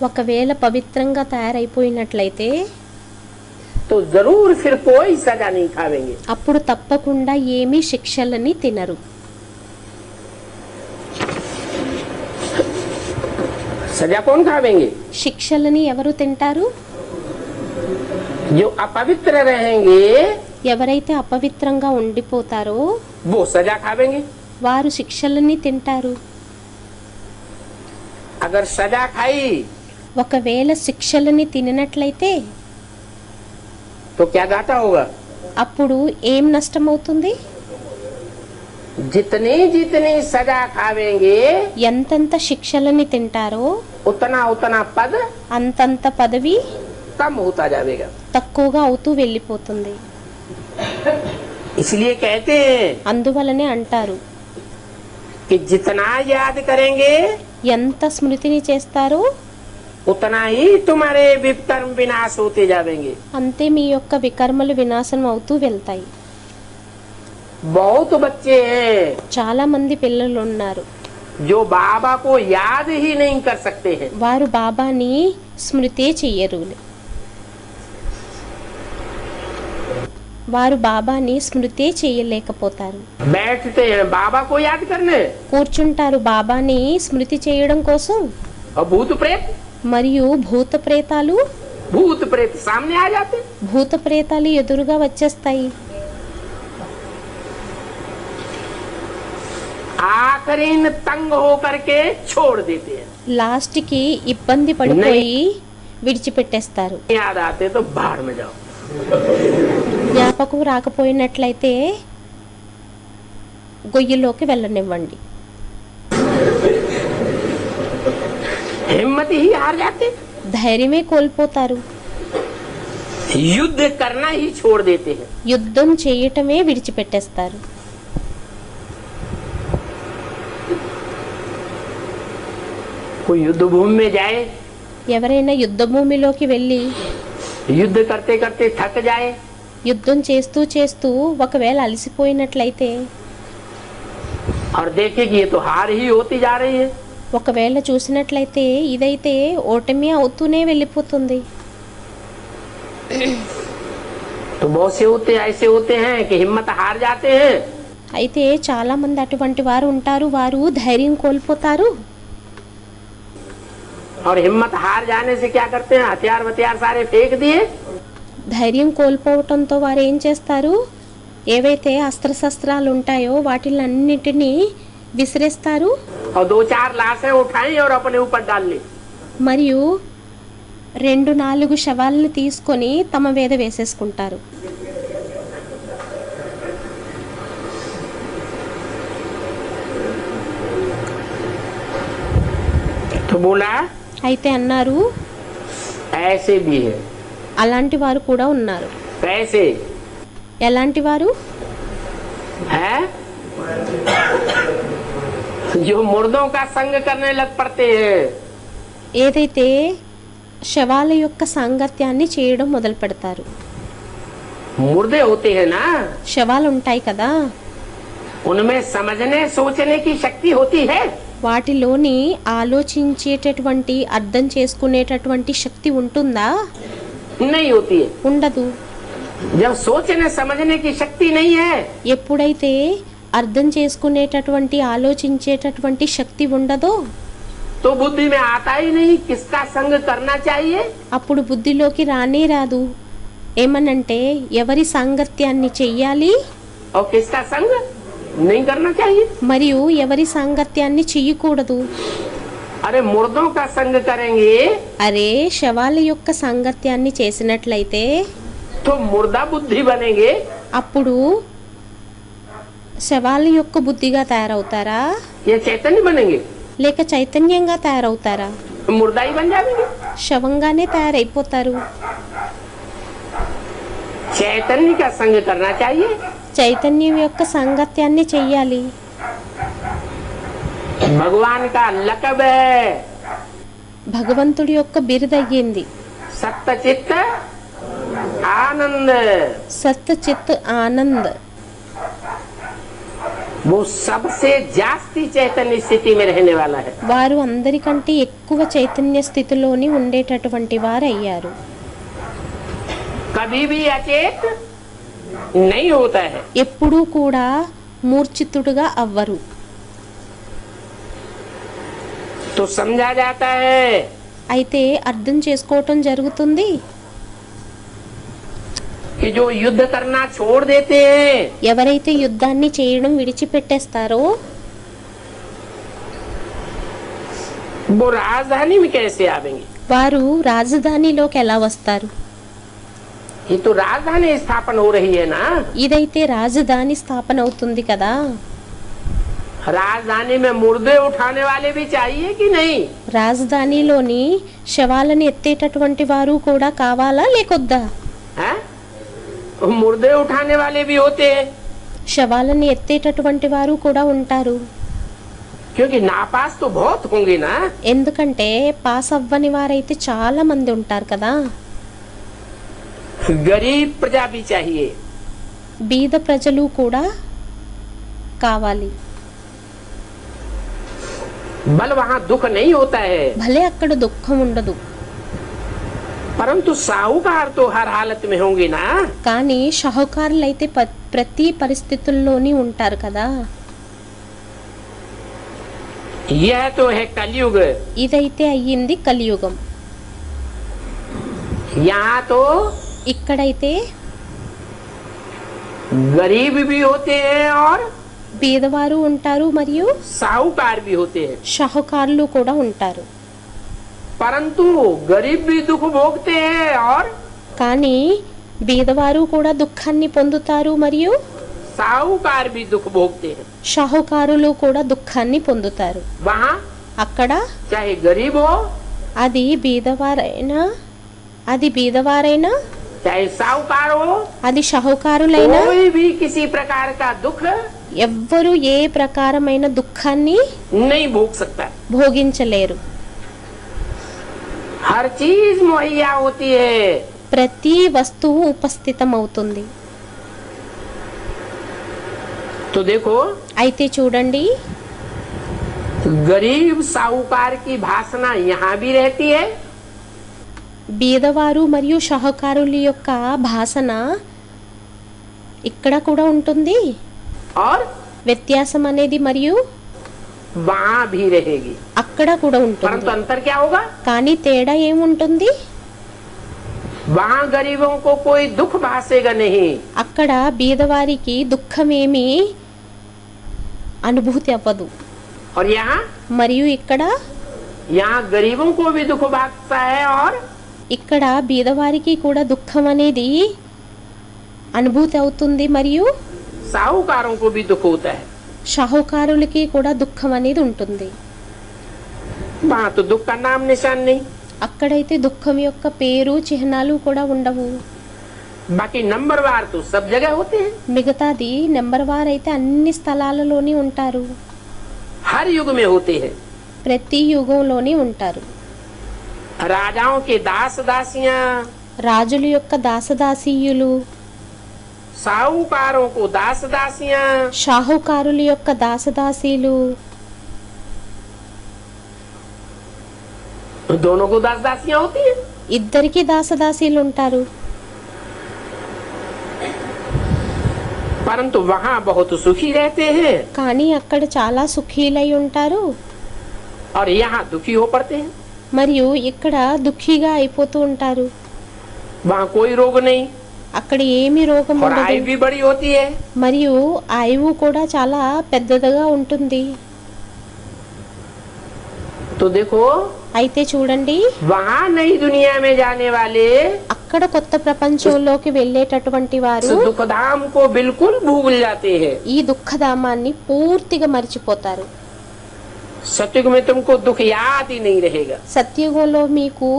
ఒకవేళ పవిత్రంగా తయారైపోయినట్లయితే तो जरूर फिर कोई सजा नहीं खावेंगे। అప్పుడు తప్పకుండా ఏమీ శిక్షలని తినరు. सजा कौन खावेंगे? శిక్షలని ఎవరు తింటారు? जो अपवित्र रहेंगे ఎవరైతే అపవిత్రంగా ఉండిపోతారో वो सजा खावेंगे। వారు శిక్షలని తింటారు. अगर सजा खाई ఒకవేళ శిక్షలని తిననట్లయితే तो क्या घाटा होगा? అప్పుడు ఏం నష్టమవుతుంది? जितनी जितनी सजा खावेंगे ఎంతెంత శిక్షలని తింటారో उतना उतना पद అంతంత పదవి कम होता जाएगा। తక్కువగా అవుతూ వెళ్ళిపోతుంది. इसलिए कहते हैं అందువలనే అంటారు, कि जितना याद करेंगे ఎంత స్మృతిని చేస్తారో उतना ही तुम्हारे विकर्म विनाश होते जाएंगे। అంతే మీ యొక్క వికర్మలు వినాశనం అవుతూ వెళ్తాయి. बहुत बच्चे हैं చాలా మంది పిల్లలు ఉన్నారు, जो बाबा को याद ही नहीं कर सकते हैं। వారు బాబాని స్మృతే చెయ్యరు. వారు బాబాని స్మృతే చేయలేకపోతారు. बैठते हैं बाबा को याद करने కూర్చుంటారు బాబాని స్మృతి చేయడం కోసం. और भूत प्रेत మరియు భూత ప్రేతాలు सामने आ जाते। భూత ప్రేతాలు ఎదురుగా వచ్చేస్తాయి. आखिरी में तंग होकर के छोड़ देते हैं। లాస్ట్ కి ఇబ్బంది పడిపోయి విడిచిపెట్టేస్తారు. याद आते तो बाहर में जाओ। జ్ఞాపకం రాకపోయినట్లయితే గొయ్యిలోకి వెళ్ళనివ్వండి. हिम्मत ही हार जाते, ధైర్యమే కోల్పోతారు. युद्ध करना ही छोड़ देते हैं। యుద్ధం చేయటమే విడిచిపెట్టేస్తారు. कोई युद्ध भूमि में जाए, ఎవరైనా యుద్ధ భూమిలోకి వెళ్ళి युद्ध करते करते थक जाए యుద్ధం చేస్తూ చేస్తూ ఒకవేళ అలసిపోయినట్లయితే और देखे कि ये तो हार ही होती जा रही है, ఒకవేళ చూసినట్లయితే ఇదైతే ఓటమి అవుతూనే వెళ్ళిపోతుంది. तो बहुत से ऐसे होते हैं कि हिम्मत हार जाते हैं। అయితే చాలా మంది అటువంటి వారు ఉంటారు, వారు ధైర్యం కోల్పోతారు. और हिम्मत हार जाने से क्या करते हैं? हथियार सारे फेंक दिए ధైర్యం కోల్పోవటంతో వారు ఏం చేస్తారు? ఏవైతే అస్త్రశస్త్రాలు ఉంటాయో వాటిలన్నిటినీ విసిరేస్తారు. और 2-4 लाशें उठाई और अपने ऊपर डाल ली। మరియు 2-4 శవాలను తీసుకొని తమ మీద వేసేసుకుంటారు. तो बोला అయితే అన్నారు, ऐसे भी है। అలాంటి వారు కూడా ఉన్నారు. कैसे ఎలాంటి వారు? है? जो मुर्दों का संग करने लग पड़ते हैं। ఏదైతే శవాల యొక్క సాంగత్యాన్ని చేయడం మొదలు పెడతారు. मुर्दे होते हैं ना, శవాలు ఉంటాయి కదా, उनमें समझने सोचने की शक्ति होती है। వాటిలోని ఆలోచించేటటువంటి అర్థం చేసుకునేటటువంటి శక్తి ఉంటుందా? नहीं होती है। ఉండదు. जब सोचने समझने की शक्ति नहीं है ఎప్పుడైతే అర్థం చేసుకునేటటువంటి ఆలోచించేటటువంటి శక్తి ఉండదో तो बुद्धि में आता ही नहीं किसका संग करना चाहिए అప్పుడు బుద్ధిలోకి రానే రాదు. ఏమనంటే ఎవరి సాంగత్యాన్ని చెయ్యాలి और किसका संग नहीं करना चाहिए। మరియు ఎవరి సాంగత్యాన్ని చెయ్యకూడదు. अरे मुर्दों का संग करेंगे అరే శవాల యొక్క సాంగత్యాన్ని చేసినట్లయితే तो मुर्दा बुद्धि बनेंगे అప్పుడు శవాల యొక్క బుద్ధిగా తయారవుతారా ये चैतन्य बनेंगे, లేక చైతన్యంగా తయారవుతారా? मुर्दा ही बन जाएंगे। శవంగానే తయారైపోతారు. चैतन्य का संग करना चाहिए। చైతన్యం యొక్క సాంగత్యాన్ని చెయ్యాలి. भगवान का लकब है భగవంతుడి యొక్క బిరుదయ్యింది सत्य चित्त आनंद। సత్ చిత్ ఆనంద్. वो सबसे जास्ती चैतन्य स्थिति में रहने वाला है। వారు అందరికంటే ఎక్కువ చైతన్య స్థితిలోని ఉండేటటువంటి వారు అయ్యారు. कभी भी अचेत नहीं होता है। ఎప్పుడూ కూడా మూర్ఛితుడుగా అవ్వరు. तो समझा जाता है అయితే అర్థం చేసుకోవటం జరుగుతుంది, कि जो युद्ध करना छोड़ देते हैं ఎవరైతే యుద్ధాన్ని చేయడం విడిచిపెట్టేస్తారో वो राजधानी में कैसे आवेंगे। వారు రాజధానిలోకి ఎలా వస్తారు? ये तो राजधानी स्थापन हो रही है ना। ఇదైతే రాజధాని స్థాపన అవుతుంది కదా. राजधानी में मुर्दे उठाने वाले भी चाहिए कि नहीं। రాజధానిలోని శవాలను ఎత్తేటటువంటి వారు కూడా కావాలా లేకొద్దా? हैं? मुर्दे उठाने वाले भी होते हैं, శవాలను ఎత్తేటటువంటి వారు కూడా ఉంటారు. क्योंकि नापास तो बहुत होंगे ना। ఎందుకంటే పాస్ అవ్వని వారైతే చాలా మంది ఉంటారు కదా. गरीब प्रजा भी चाहिए। బీద ప్రజలు కూడా కావాలి. बल वहाँ दुख नहीं होता है, భలే అక్కడ దుఃఖం ఉండదు, परंतु साहूकार तो हर हालत में होंगे ना। కానీ షాహుకారులు అయితే ప్రతి పరిస్థితుల్లోని ఉంటారు కదా. यह तो है कलयुग। ఇదైతే అయ్యింది కలియుగం. यहाँ तो ఇక్కడైతే गरीब भी होते हैं और బీదవారు ఉంటారు మరియు साहूकार भी होते हैं, షాహుకారులు కూడా ఉంటారు. परंतु गरीब भी दुख भोगते हैं और కానీ బీదవారు కూడా దుఃఖాన్ని పొందుతారు మరియు साहूकार भी दुख भोगते हैं। షాహుకారులు కూడా దుఃఖాన్ని పొందుతారు. वहाँ అక్కడ चाहे गरीब हो అది బీదవారైనా चाहे साहूकार हो, అది షాహుకారులైనా कोई भी किसी प्रकार का दुख ఎవ్వరు ఏ ప్రకారమైన దుఃఖాన్ని नहीं भोग सकता। భోగించలేరు. हर चीज मुहैया होती है, ప్రతి వస్తువు ఉపస్థితమవుతుంది. तो देखो అయితే చూడండి, गरीब साहूकार की भाषणा यहाँ भी रहती है బీదవారు మరియు షాహుకారుల యొక్క భాషణ ఇక్కడ కూడా ఉంటుంది. और వ్యత్యాసం అనేది మరియు वहाँ भी रहेगी, అక్కడ కూడా परंतु ఉంటుంది. अंतर क्या होगा। కానీ తేడా ఏముంటుంది? वहाँ गरीबों को कोई दुख भासेगा नहीं, అక్కడ బీదవారికి దుఃఖమేమి అనుభూతి అవ్వదు. और यहाँ మరియు यहाँ गरीबों को भी दुख भागता है और ఇక్కడ బీదవారికి కూడా దుఃఖం అనేది అనుభూతి అవుతుంది మరియు साहूकारों को भी दुख होता है। షాహుకారులకి కూడా దుఃఖం అనేది ఉంటుంది. वहाँ तो दुख का नाम निशान नहीं, అక్కడైతే దుఃఖం యొక్క పేరు చిహ్నాలు కూడా ఉండవు. बाकी नंबरवार तो सब जगह होते हैं। మిగతాది నెంబర్ వారైతే అన్ని స్థలాలలోని ఉంటారు, हर युग में होते हैं। ప్రతి యుగంలోని ఉంటారు. राजाओं के दास दासियां, రాజుల యొక్క దాసదాసీయులు, साहूकारों को दास दासियां, షాహుకారుల యొక్క దాసదాసీలు, दोनों को दास दासियां होती है। ఇద్దరికి దాసదాసీలు ఉంటారు. परंतु वहाँ बहुत सुखी रहते हैं కానీ అక్కడ చాలా సుఖీలై ఉంటారు और यहाँ दुखी हो पड़ते हैं। మరియు ఇక్కడ దుఃఖిగా అయిపోతూ ఉంటారు. वहाँ कोई रोग नहीं అక్కడ ఏమి రోగం और आयु ఉండదు भी बड़ी होती है। మరియు ఆయువు కూడా చాలా పెద్దదిగా ఉంటుంది. तो देखो అయితే చూడండి, वहाँ नई दुनिया में जाने वाले అక్కడ కొత్త ప్రపంచంలోకి వెళ్ళేటటువంటి వారు इस दुखधाम को बिल्कुल भूल जाते हैं। ఈ దుఃఖధామాన్ని పూర్తిగా మర్చిపోతారు. सत्युग में तुमको दुख याद ही नहीं रहेगा। సత్యుగంలో మీకు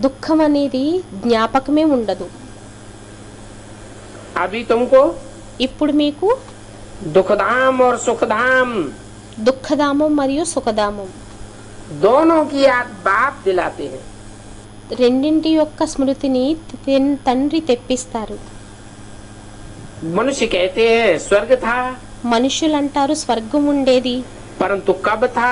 దుఃఖం అనేది జ్ఞాపకమే ఉండదు. अभी तुमको ఇప్పుడు మీకు दुखधाम और सुखधाम దుఃఖధామం మరియు సుఖధామం दोनों की याद बाप दिलाते हैं। రెండింటి యొక్క స్మృతిని తండ్రి తెప్పిస్తారు. मनुष्य कहते हैं स्वर्ग था, మనుషులు అంటారు స్వర్గం ఉండేది, परंतु कब था,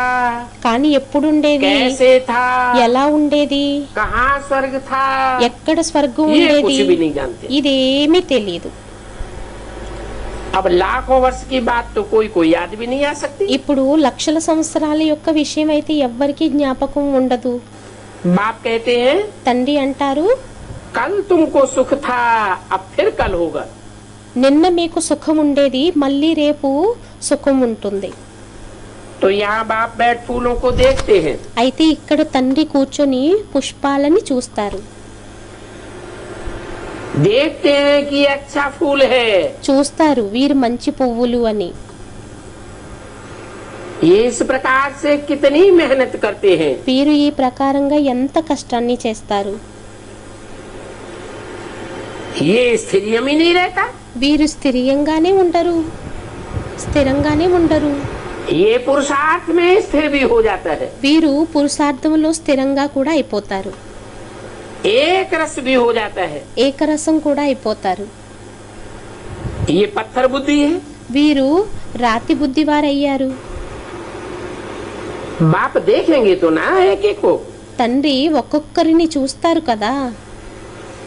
కానీ ఎప్పుడుండేది, कैसे था, ఎలా ఉండేది, कहाँ स्वर्ग था, ఎక్కడ స్వర్గం ये कुछ ఉండేది, भी नहीं जानते। ఇదేమీ తెలియదు. अब लाखों वर्ष की बात तो कोई कोई याद भी नहीं आ सकती। ఇప్పుడు లక్షల సంవత్సరాల యొక్క విషయం అయితే ఎవ్వరికీ జ్ఞాపకం ఉండదు. बाप कहते हैं తండ్రి అంటారు, कल तुमको सुख था, अब फिर कल होगा। నిన్న మీకు సుఖం ఉండేది, మళ్ళీ రేపు సుఖం ఉంటుంది. तो यहाँ बाप बैठ फूलों को देखते हैं, అయితే ఇక్కడ తండ్రి కూర్చొని పుష్పాలని చూస్తారు. देखते हैं कि अच्छा फूल है, చూస్తారు వీరు మంచి పువ్వులు అని. ये इस प्रकार से कितनी मेहनत करते हैं। వీరు ఈ ప్రకారంగా ఎంత కష్టాన్ని చేస్తారు. ये स्थिरियम ही नहीं रहता, వీరు స్థిరంగానే ఉండరు. ये पुरुषार्थ में स्थिर भी हो जाता है, వీరు పురుషార్థంలో స్థిరంగా కూడా అయిపోతారు, एक रस भी हो जाता है। ఏకరసం కూడా అయిపోతారు. ये पत्थर बुद्धि है। వీరు రాతి బుద్ధివారయ్యారు. बाप देखेंगे तो ना एक एक को, తండ్రి ఒక్కొక్కరిని చూస్తారు కదా,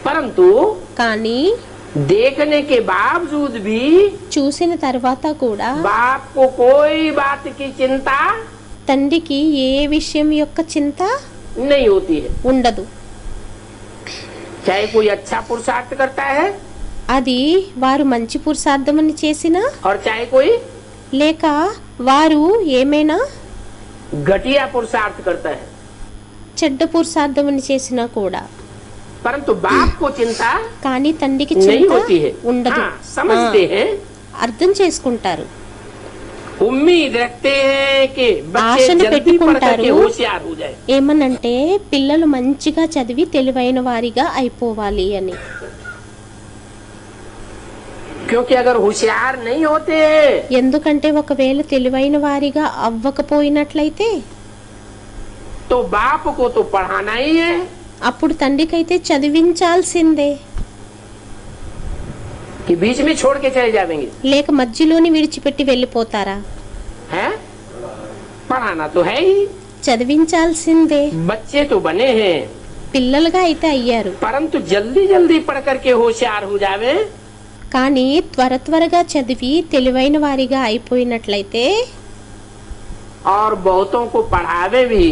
परंतु కానీ देखने के बावजूद भी చూసిన తర్వాత కూడా बाप को कोई बात की चिंता తండ్రికి ఏ విషయం యొక్క చింత नहीं होती है। ఉండదు. चाहे कोई अच्छा पुरुषार्थ करता है అది వారు మంచి పురుషార్థమని చేసినా, और चाहे कोई లేక వారు ఏమైనా घटिया पुरुषार्थ करता है, చెడ్డ పురుషార్థమని చేసినా కూడా, परंतु बाप को चिंता కానీ తండ్రికి नहीं చింత होती है। ఉండదు. हाँ, समझते हैं, అర్థం చేసుకుంటారు, उम्मीद रखते हैं कि बच्चे ఆశను जल्दी पढ़ పెట్టుకుంటారు. करके होशियार हो जाए। ఏమనంటే పిల్లలు మంచిగా చదివి తెలివైన వారిగా అయిపోవాలి అని. क्योंकि अगर होशियार नहीं होते ఎందుకంటే ఒకవేళ తెలివైన వారిగా అవ్వకపోయినట్లయితే तो बाप को तो पढ़ाना ही है, అప్పుడు తండ్రికైతే చదివించాల్సిందే, कि बीच में छोड़ के चले जाएंगे। లేక మధ్యలోని విడిచిపెట్టి వెళ్ళిపోతారా? है पढ़ाना तो है ही, చదివించాల్సిందే. बच्चे तो बने हैं, పిల్లలుగా అయితే అయ్యారు, परंतु जल्दी जल्दी पढ़ करके होशियार हो जावे కానీ త్వరగా చదివి తెలివైన వారిగా అయిపోయినట్లయితే और बहुतों को पढ़ावे भी।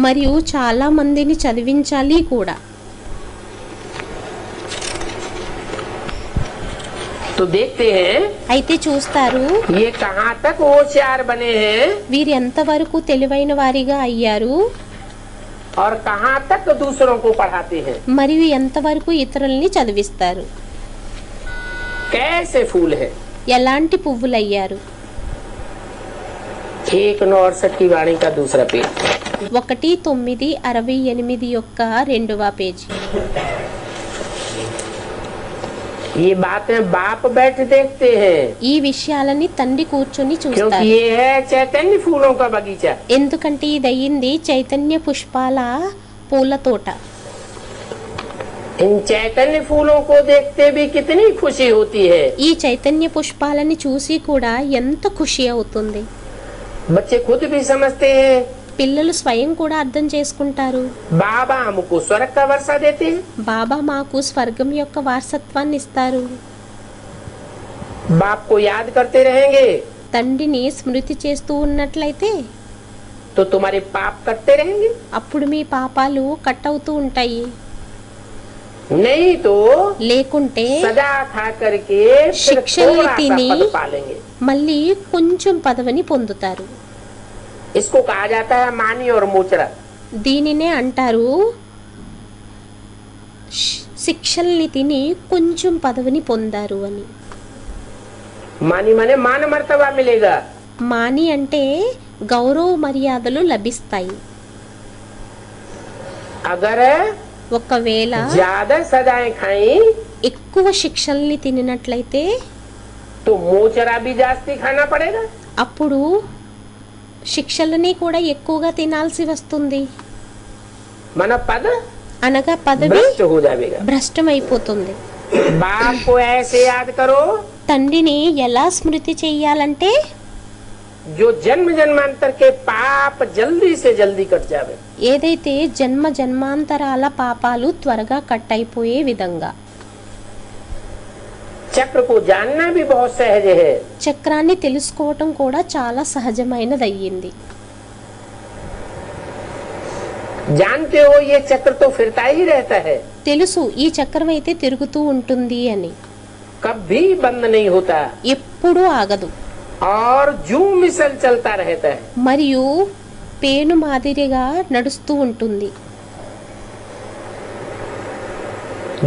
మరియు చాలా మందిని చదివించాలి కూడా. तो देखते हैं అయితే చూస్తారు ये कहाँ तक होशियार बने हैं వీరు ఎంతవరకు తెలివైన వారిగా అయ్యారు, और कहाँ तक दूसरों को पढ़ाते हैं। మరియు ఎంతవరకు ఇతరుల్ని చదివిస్తారు, कैसे फूल है। ఎలాంటి పువ్వులయ్యారు. 169 की वाणी का दूसरा पेज। 1968 యొక్క 2వ పేజీ. ये बातें बाप बैठ देखते हैं, ఈ విషయాలని తండ్రి కూర్చొని क्योंकि చూస్తారు. ये है चैतन्य फूलों का बगीचा। ఎందుకంటే ఇది అయ్యింది చైతన్య పుష్పాల పూల తోట. इन चैतन्य फूलों को देखते भी कितनी खुशी होती है। ఈ చైతన్య పుష్పాలని చూసి కూడా ఎంత ఖుషి అవుతుంది. बच्चे खुद भी समझते हैं, పిల్లలు స్వయం కూడా అర్థం చేసుకుంటారు. बाबा हमको स्वर्ग का वर्षा देते हैं, బాబా మాకు స్వర్గం యొక్క వారసత్వాన్ని ఇస్తారు. बाप को याद करते रहेंगे తండ్రిని స్మృతి చేస్తూ ఉన్నట్లయితే तो तुम्हारे पाप कटते रहेंगे, అప్పుడు మీ పాపాలు కట్ అవుతూ ఉంటాయి. नहीं तो లేకుంటే सजा खा करके फिर शिक्षण थोड़ा सा नीति पद पालेंगे। మళ్ళీ కొంచెం పదవిని పొందుతారు. इसको कहा जाता है मानी और मोचरा। దీనినే అంటారు శిక్షల్ని తిని కొంచెం పదవిని పొందారు అని. मानी माने मान मर्तबा मिलेगा, మాని అంటే గౌరవ మర్యాదలు లభిస్తాయి. अगर ఒకవేళ ज्यादा सजाएं खाई ఎక్కువ శిక్షల్ని తినినట్లయితే तो मोचरा भी जास्ती खाना पड़ेगा। అప్పుడు శిక్షలని కూడా ఎక్కువగా తినాల్సి వస్తుంది. मन पद అనగా పదవి भ्रष्ट हो जाएगा। భ్రష్టమైపోతుంది. बाप को ऐसे याद करो తండ్రిని ఎలా స్మృతి చెయ్యాలంటే जो जन्म जन्मांतर के पाप जल्दी से जल्दी कट जावे। ఏదైతే జన్మ జన్మాంతరాల పాపాలు త్వరగా కట్ అయిపోయే విధంగా चक्र को जानना भी बहुत सहज है। చక్రాన్ని తెలుసుకోవటం కూడా చాలా సహజమైనదయ్యింది. जानते हो ये चक्र तो फिरता ही रहता है, తెలుసు ఈ చక్రం అయితే తిరుగుతూ ఉంటుంది అని, कभी बंद नहीं होता ఎప్పుడూ ఆగదు. और जू मिसल चलता रहता है। మరియు పేను మాదిరిగా నడుస్తూ ఉంటుంది.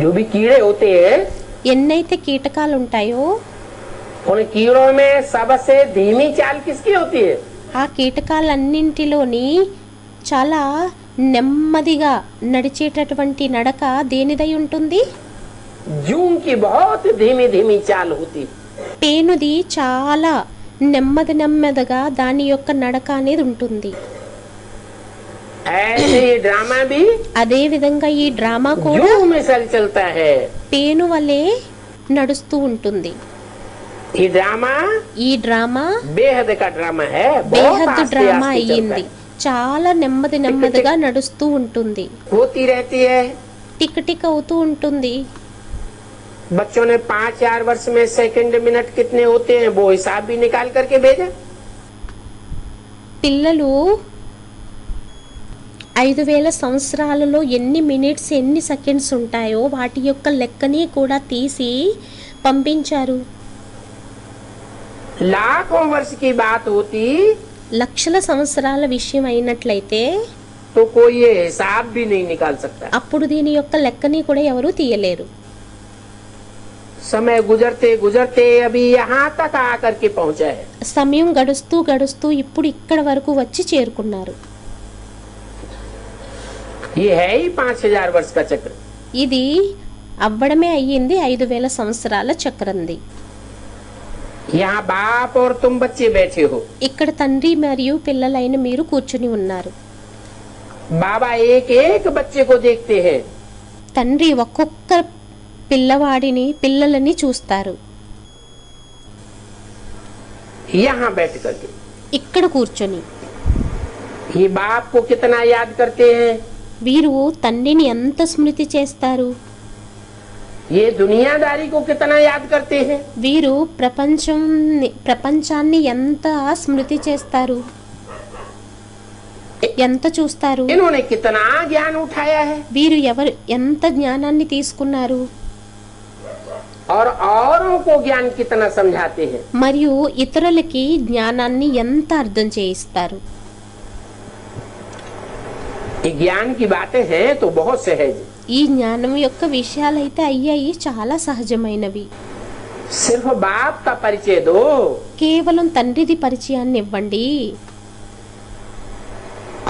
जो भी कीड़े होते हैं ఎన్నైతే కీటకాలు ఉంటాయో उन कीड़ों में सबसे धीमी चाल किसकी होती है? ఆ కీటకాలన్నింటిలోని చాలా నెమ్మదిగా నడిచేటటువంటి నడక దేనిదై ఉంటుంది? जूं की बहुत धीमी धीमी चाल होती है। పేనుది చాలా నెమ్మది నెమ్మదిగా దాని యొక్క నడక అనేది ఉంటుంది. ऐसे ये ड्रामा भी అదే విధంగా ఈ డ్రామా కూడా जू मिसल चलता है। పేను వలె నడుస్తూ ఉంటుంది. ये ड्रामा ఈ డ్రామా बेहद का ड्रामा है, बहुत బేహద్దు आस्ते డ్రామా आस्ते चलता అయ్యింది. है। చాలా నెమ్మది నెమ్మదిగా నడుస్తూ ఉంటుంది. होती रहती है। టిక్ టిక్ అవుతూ ఉంటుంది. बच्चों ने 5-4 वर्ष में सेकंड मिनट कितने होते हैं वो हिसाब भी निकाल करके भेजा। పిల్లలు 5000 సంవత్సరాలలో ఎన్ని మినిట్స్ ఎన్ని సెకండ్స్ ఉంటాయో వాటి యొక్క లెక్కని కూడా తీసి పంపించారు. लाखों वर्ष की बात होती లక్షల సంవత్సరాల విషయం అయినట్లయితే तो कोई ये हिसाब भी नहीं निकाल सकता। అప్పుడు దీని యొక్క లెక్కని కూడా ఎవరూ తీయలేరు. समय गुजरते गुजरते अभी यहाँ तक आकर के पहुँचा है। సమయం గడుస్తూ గడుస్తూ ఇప్పుడు ఇక్కడ వరకు వచ్చి చేరుకున్నారు. ये है ही 5000 वर्ष का चक्र। ఇది అవ్వడమే అయ్యింది 5000 సంవత్సరాల చక్రంది. यहाँ बाप और तुम बच्चे बैठे हो। ఇక్కడ తండ్రి మరియు పిల్లలైన మీరు కూర్చుని ఉన్నారు. बाबा एक एक बच्चे को देखते हैं। తండ్రి ఒక్కొక్క పిల్లలని చూస్తారు. यहाँ बैठ करके ఇక్కడ కూర్చొని ये बाप को कितना याद करते हैं, వీరు తండ్రిని ఎంత స్మృతి చేస్తారు, ये दुनियादारी को कितना याद करते हैं। వీరు ప్రపంచాన్ని ఎంత స్మృతి చేస్తారు, ఎంత చూస్తారు, इन्होंने कितना ज्ञान उठाया है వీరు ఎంత జ్ఞానాన్ని తీసుకున్నారు, और औरों को ज्ञान कितना समझाते हैं। మరియు ఇతరులకి జ్ఞానాన్ని ఎంత అర్థం చేయిస్తారు. ये ज्ञान की बातें हैं तो बहुत सहज, ఈ జ్ఞానం యొక్క విషయాలైతే అయ్యాయి చాలా సహజమైనవి. सिर्फ बाप का परिचय दो। కేవలం తండ్రిది పరిచయాన్ని ఇవ్వండి.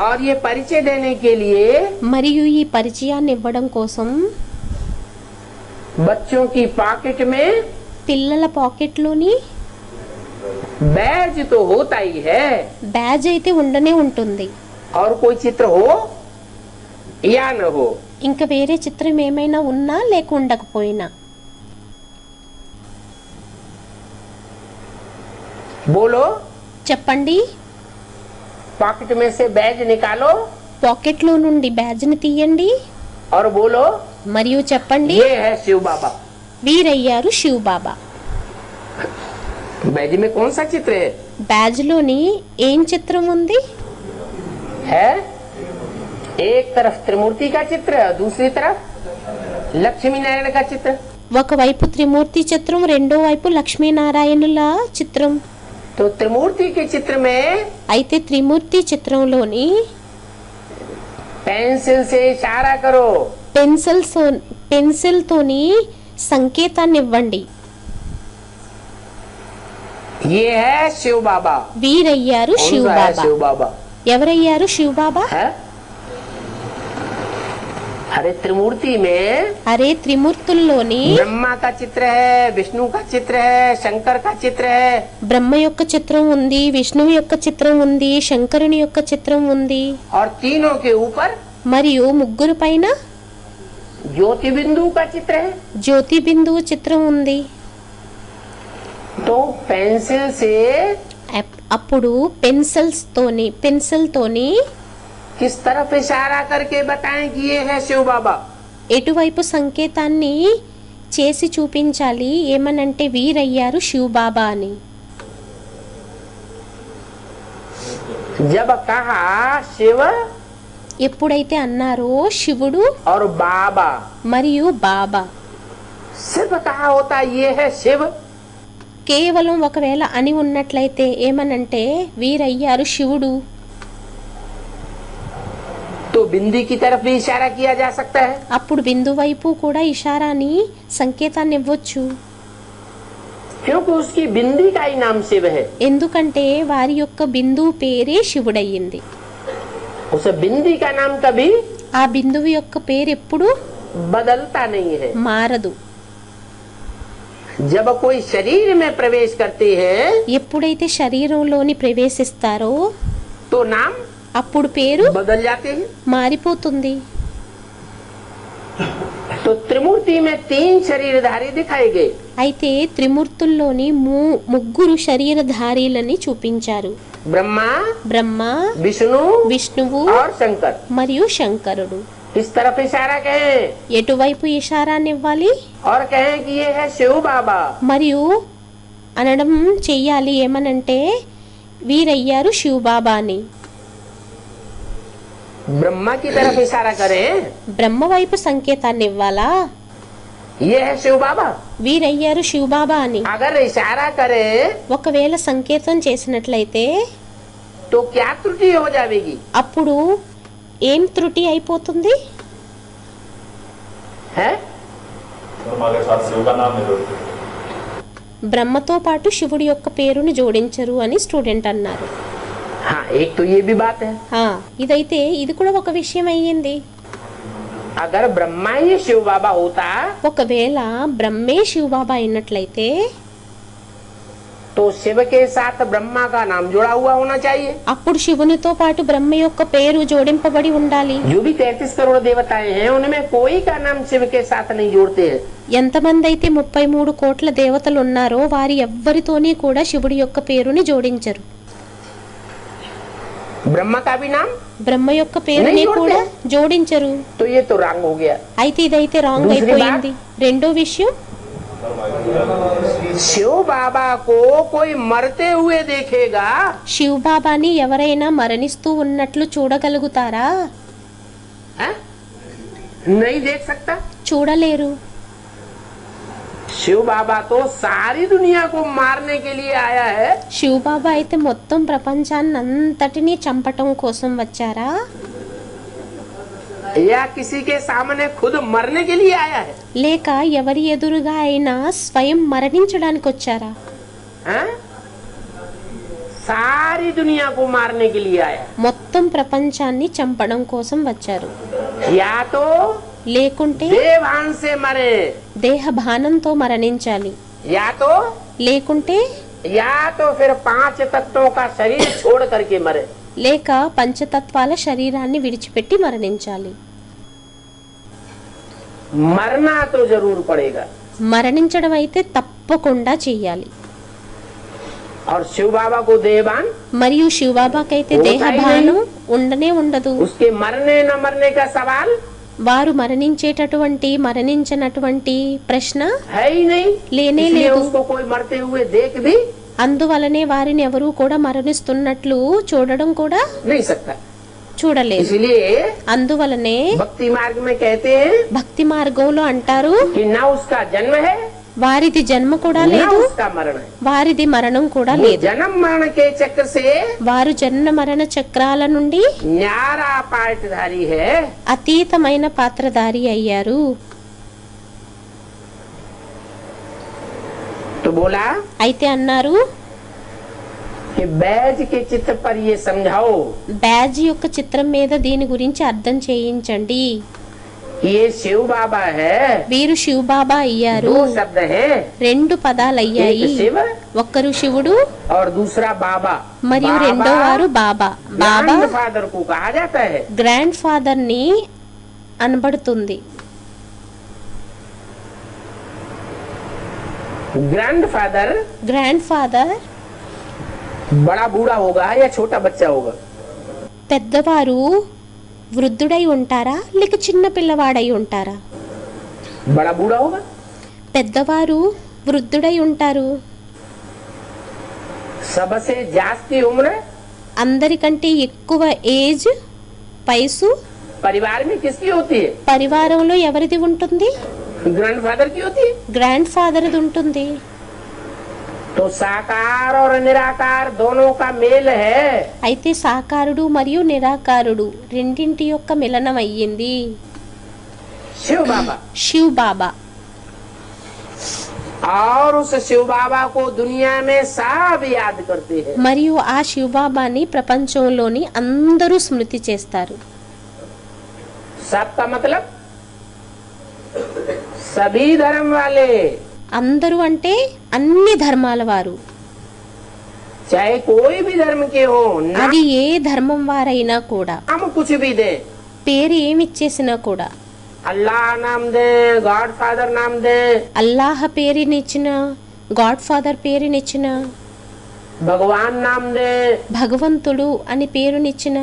और ये परिचय देने के लिए మరియు ఈ పరిచయాన్ని ఇవ్వడం కోసం बच्चों की पॉकेट में పిల్లల పాకెట్లోని बैज तो होता ही है, బ్యాజ్ అయితే ఉండనే ఉంటుంది. और कोई चित्र हो या न हो, ఇంకా వేరే చిత్రం ఏమైనా ఉన్నా లేక ఉండకపోయినా बोलो చెప్పండి. पॉकेट में से बैज निकालो పాకెట్లో నుండి బ్యాజ్ని తీయండి और बोलो మరియు చెప్పండి, ये है शिव बाबा। వీరయ్యారు శివ్ బాబా. बैज में कौन सा चित्र है? బ్యాజ్లోని ఏం చిత్రం ఉంది? है एक तरफ त्रिमूर्ति का चित्र, दूसरी तरफ लक्ष्मी नारायण का चित्र। ఒకవైపు త్రిమూర్తి చిత్రం, రెండో వైపు లక్ష్మీనారాయణుల చిత్రం. तो त्रिमूर्ति के चित्र में అయితే త్రిమూర్తి చిత్రంలోని पेंसिल से इशारा करो, పెన్సిల్ తోని సంకేతాన్ని ఇవ్వండి. ये है शिव बाबा। వీరయ్యారు कौन శివ్ सा है బాబా. शिव बाबा? ఎవరయ్యారు శివ్ బాబా? है अरे त्रिमूर्ति में అరే త్రిమూర్తుల్లోని ब्रह्मा का चित्र है, विष्णु का चित्र है, शंकर का चित्र है, బ్రహ్మ యొక్క చిత్రం ఉంది, విష్ణువు యొక్క చిత్రం ఉంది, శంకరుని యొక్క చిత్రం ఉంది. और तीनों के ऊपर మరియు ముగ్గురు పైన ज्योति बिंदु का चित्र है। జ్యోతి బిందువు చిత్రం ఉంది. तो पेंसिल से అప్పుడు పెన్సిల్ తోని किस तरफ इशारा करके बताएं कि ये है शिव बाबा। ఎటువైపు సంకేతాన్ని చేసి చూపించాలి, ఏమనంటే వీరయ్యారు శివబాబా అని. जब कहा शिव ఎప్పుడైతే అన్నారో శివుడు और बाबा, మరియు బాబా, सिर्फ कहा होता ये है शिव, కేవలం ఒకవేళ అని ఉన్నట్లయితే ఏమనంటే వీరయ్యారు శివుడు, तो बिंदी की तरफ भी इशारा किया जा सकता है। అప్పుడు బిందు వైపు కూడా ఇషారాని సంకేతాన్ని ఇవ్వచ్చు. क्योंकि उसकी बिंदी का ही नाम शिव है। ఎందుకంటే వారి యొక్క బిందువు పేరే శివుడయ్యింది. उस बिंदी का नाम कभी ఆ బిందువు యొక్క పేరు ఎప్పుడు बदलता नहीं है। మారదు. जब कोई शरीर में प्रवेश करते हैं ఎప్పుడైతే శరీరంలోని ప్రవేశిస్తారో तो नाम అప్పుడు పేరు बदल जाते हैं। మారిపోతుంది. तो त्रिमूर्ति में 3 शरीरधारी दिखाए गए। అయితే త్రిమూర్తుల్లోని ముగ్గురు శరీరధారీలని చూపించారు. బ్రహ్మ, विष्णु విష్ణువు और शंकर। మరియు శంకరుడు. इस तरफ इशारा कहें ఎటువైపు ఇషారాన్ని ఇవ్వాలి और कहें कि ये है शिव बाबा। మరియు అనడం చెయ్యాలి, ఏమనంటే వీరయ్యారు శివబాబా అని. ब्रह्मा की तरफ इशारा करें బ్రహ్మ వైపు సంకేతాన్ని ఇవ్వాలా, ये है शिव बाबा। వీరయ్యారు శివబాబా అని. अगर इशारा करें ఒకవేళ సంకేతం చేసినట్లయితే तो क्या त्रुटि हो जाएगी? అప్పుడు ఏం త్రుటి అయిపోతుంది? है हमारे साथ शिव का नाम है। బ్రహ్మతో పాటు శివుడి యొక్క పేరుని జోడించరు అని స్టూడెంట్ అన్నారు. हाँ, एक तो ये भी बात है। ఇదైతే ఇది కూడా ఒక విషయం అయ్యింది. अगर ब्रह्मा ही शिव बाबा होता ఒకవేళ బ్రహ్మే శివబాబా అయినట్లయితే तो शिव के साथ ब्रह्मा का नाम जुड़ा हुआ होना चाहिए। అప్పుడు శివునితో పాటు బ్రహ్మ యొక్క పేరు జోడింపబడి ఉండాలి. जो भी 33 करोड़ देवताएं हैं उनमें कोई का नाम शिव के साथ नहीं जोड़ते हैं। ఎంతమంది అయితే 33 కోట్ల దేవతలు ఉన్నారో వారి ఎవ్వరితోని కూడా శివుడి యొక్క పేరుని జోడించరు. ब्रह्मा का भी नाम బ్రహ్మ యొక్క పేరుని కూడా జోడించరు. तो ये तो रंग हो गया। అయితే ఇదైతే రాంగ్ दूसरी అయిపోయింది. రెండో విషయం, शिव बाबा को कोई मरते हुए देखेगा శివబాబాని ఎవరైనా మరణిస్తూ ఉన్నట్లు చూడగలుగుతారా? है? नहीं देख सकता। చూడలేరు. शिव बाबा तो सारी दुनिया को मारने के लिए आया है। శివబాబా అయితే మొత్తం ప్రపంచాన్ని అంతటినీ చంపటం కోసం వచ్చారా, या किसी के सामने खुद मरने के लिए आया है? లేక ఎవరి ఎదురుగా అయినా స్వయం మరణించడానికి వచ్చారా? हैं? सारी दुनिया को मारने के लिए आया। మొత్తం ప్రపంచాన్ని చంపడం కోసం వచ్చారు. या तो లేకుంటే देवान से मरे, దేహ భానంతో మరణించాలి, या तो లేకుంటే फिर 5 तत्वों का शरीर छोड़ करके मरे। లేక పంచతత్వాల శరీరాన్ని విడిచిపెట్టి మరణించాలి. मरना तो जरूर पड़ेगा। మరణించడం అయితే తప్పకుండా చెయ్యాలి. और शिव बाबा को देवान మరియు శివబాబాకైతే దేహ భానం ఉండనే ఉండదు. उसके मरने न मरने का सवाल వారు మరణించినటువంటి ప్రశ్న है ही नहीं। లేనే इसलिए లేదు. उसको कोई मरते हुए देख भी అందువలనే వారిని ఎవరూ కూడా మరణిస్తున్నట్లు చూడడం కూడా नहीं सकता। చూడలేదు. इसलिए అందువలనే भक्ति मार्ग में कहते हैं భక్తి మార్గంలో అంటారు, कि न उसका जन्म है వారిది జన్మ కూడా न లేదు, उसका मरण है। వారిది మరణం కూడా वो లేదు. जन्म मरण के चक्र से వారు జన్మ మరణ చక్రాల నుండి न्यारा पार्टधारी है। అతీతమైన పాత్రధారి అయ్యారు. तो बोला అయితే అన్నారు, कि बैज के चित्र पर ये समझाओ బ్యాజ్ యొక్క చిత్రం మీద దీని గురించి అర్థం చేయించండి. ये शिव बाबा है। వీరు శివబాబా అయ్యారు. 2 शब्द हैं, 2 పదాలయ్యాయి. एक शिव ఒక్కరు శివుడు और दूसरा बाबा। మరియు రెండో వారు బాబా. బాబా ग्रैंड फादर को कहा जाता है। గ్రాండ్ ఫాదర్ ని అనబడుతుంది. ग्रैंड फादर గ్రాండ్ ఫాదర్ बड़ा बूढ़ा होगा या छोटा बच्चा होगा? పెద్దవారు వృద్ధుడై ఉంటారా లేక చిన్న పిల్లవాడై ఉంటారా? बड़ा बूढ़ा होगा। పెద్దవారు వృద్ధుడై ఉంటారు. सबसे जास्ती उम्र అందరికంటే ఎక్కువ ఏజ్ వయసు परिवार में किसकी होती है? పరివారంలో ఎవరిది ఉంటుంది? ग्रैंडफादर की होती है। గ్రాండ్ ఫాదర్ది ఉంటుంది. तो साकार और निराकार दोनों का मेल है। అయితే సాకారుడు మరియు నిరాకారుడు రెండింటి యొక్క మిలనం అయ్యింది शिव बाबा। శివ్ బాబా. और उस शिव बाबा को दुनिया में सब याद करते हैं। మరియు ఆ శివ్ బాబాని ప్రపంచంలోని అందరూ స్మృతి చేస్తారు. सबका मतलब सभी धर्म वाले, అందరూ అంటే అన్ని ధర్మాల వారు. चाहे कोई भी धर्म के हो, అది ఏ ధర్మం వారైనా కూడా, नाम कुछ भी दे, పేరు ఏమిచ్చేసినా కూడా, अल्लाह नाम दे, गॉड फादर नाम दे, అల్లాహ్ పేరునిచ్చిన, గాడ్ ఫాదర్ పేరునిచ్చిన, भगवान नाम दे, భగవంతుడు అని పేరునిచ్చిన,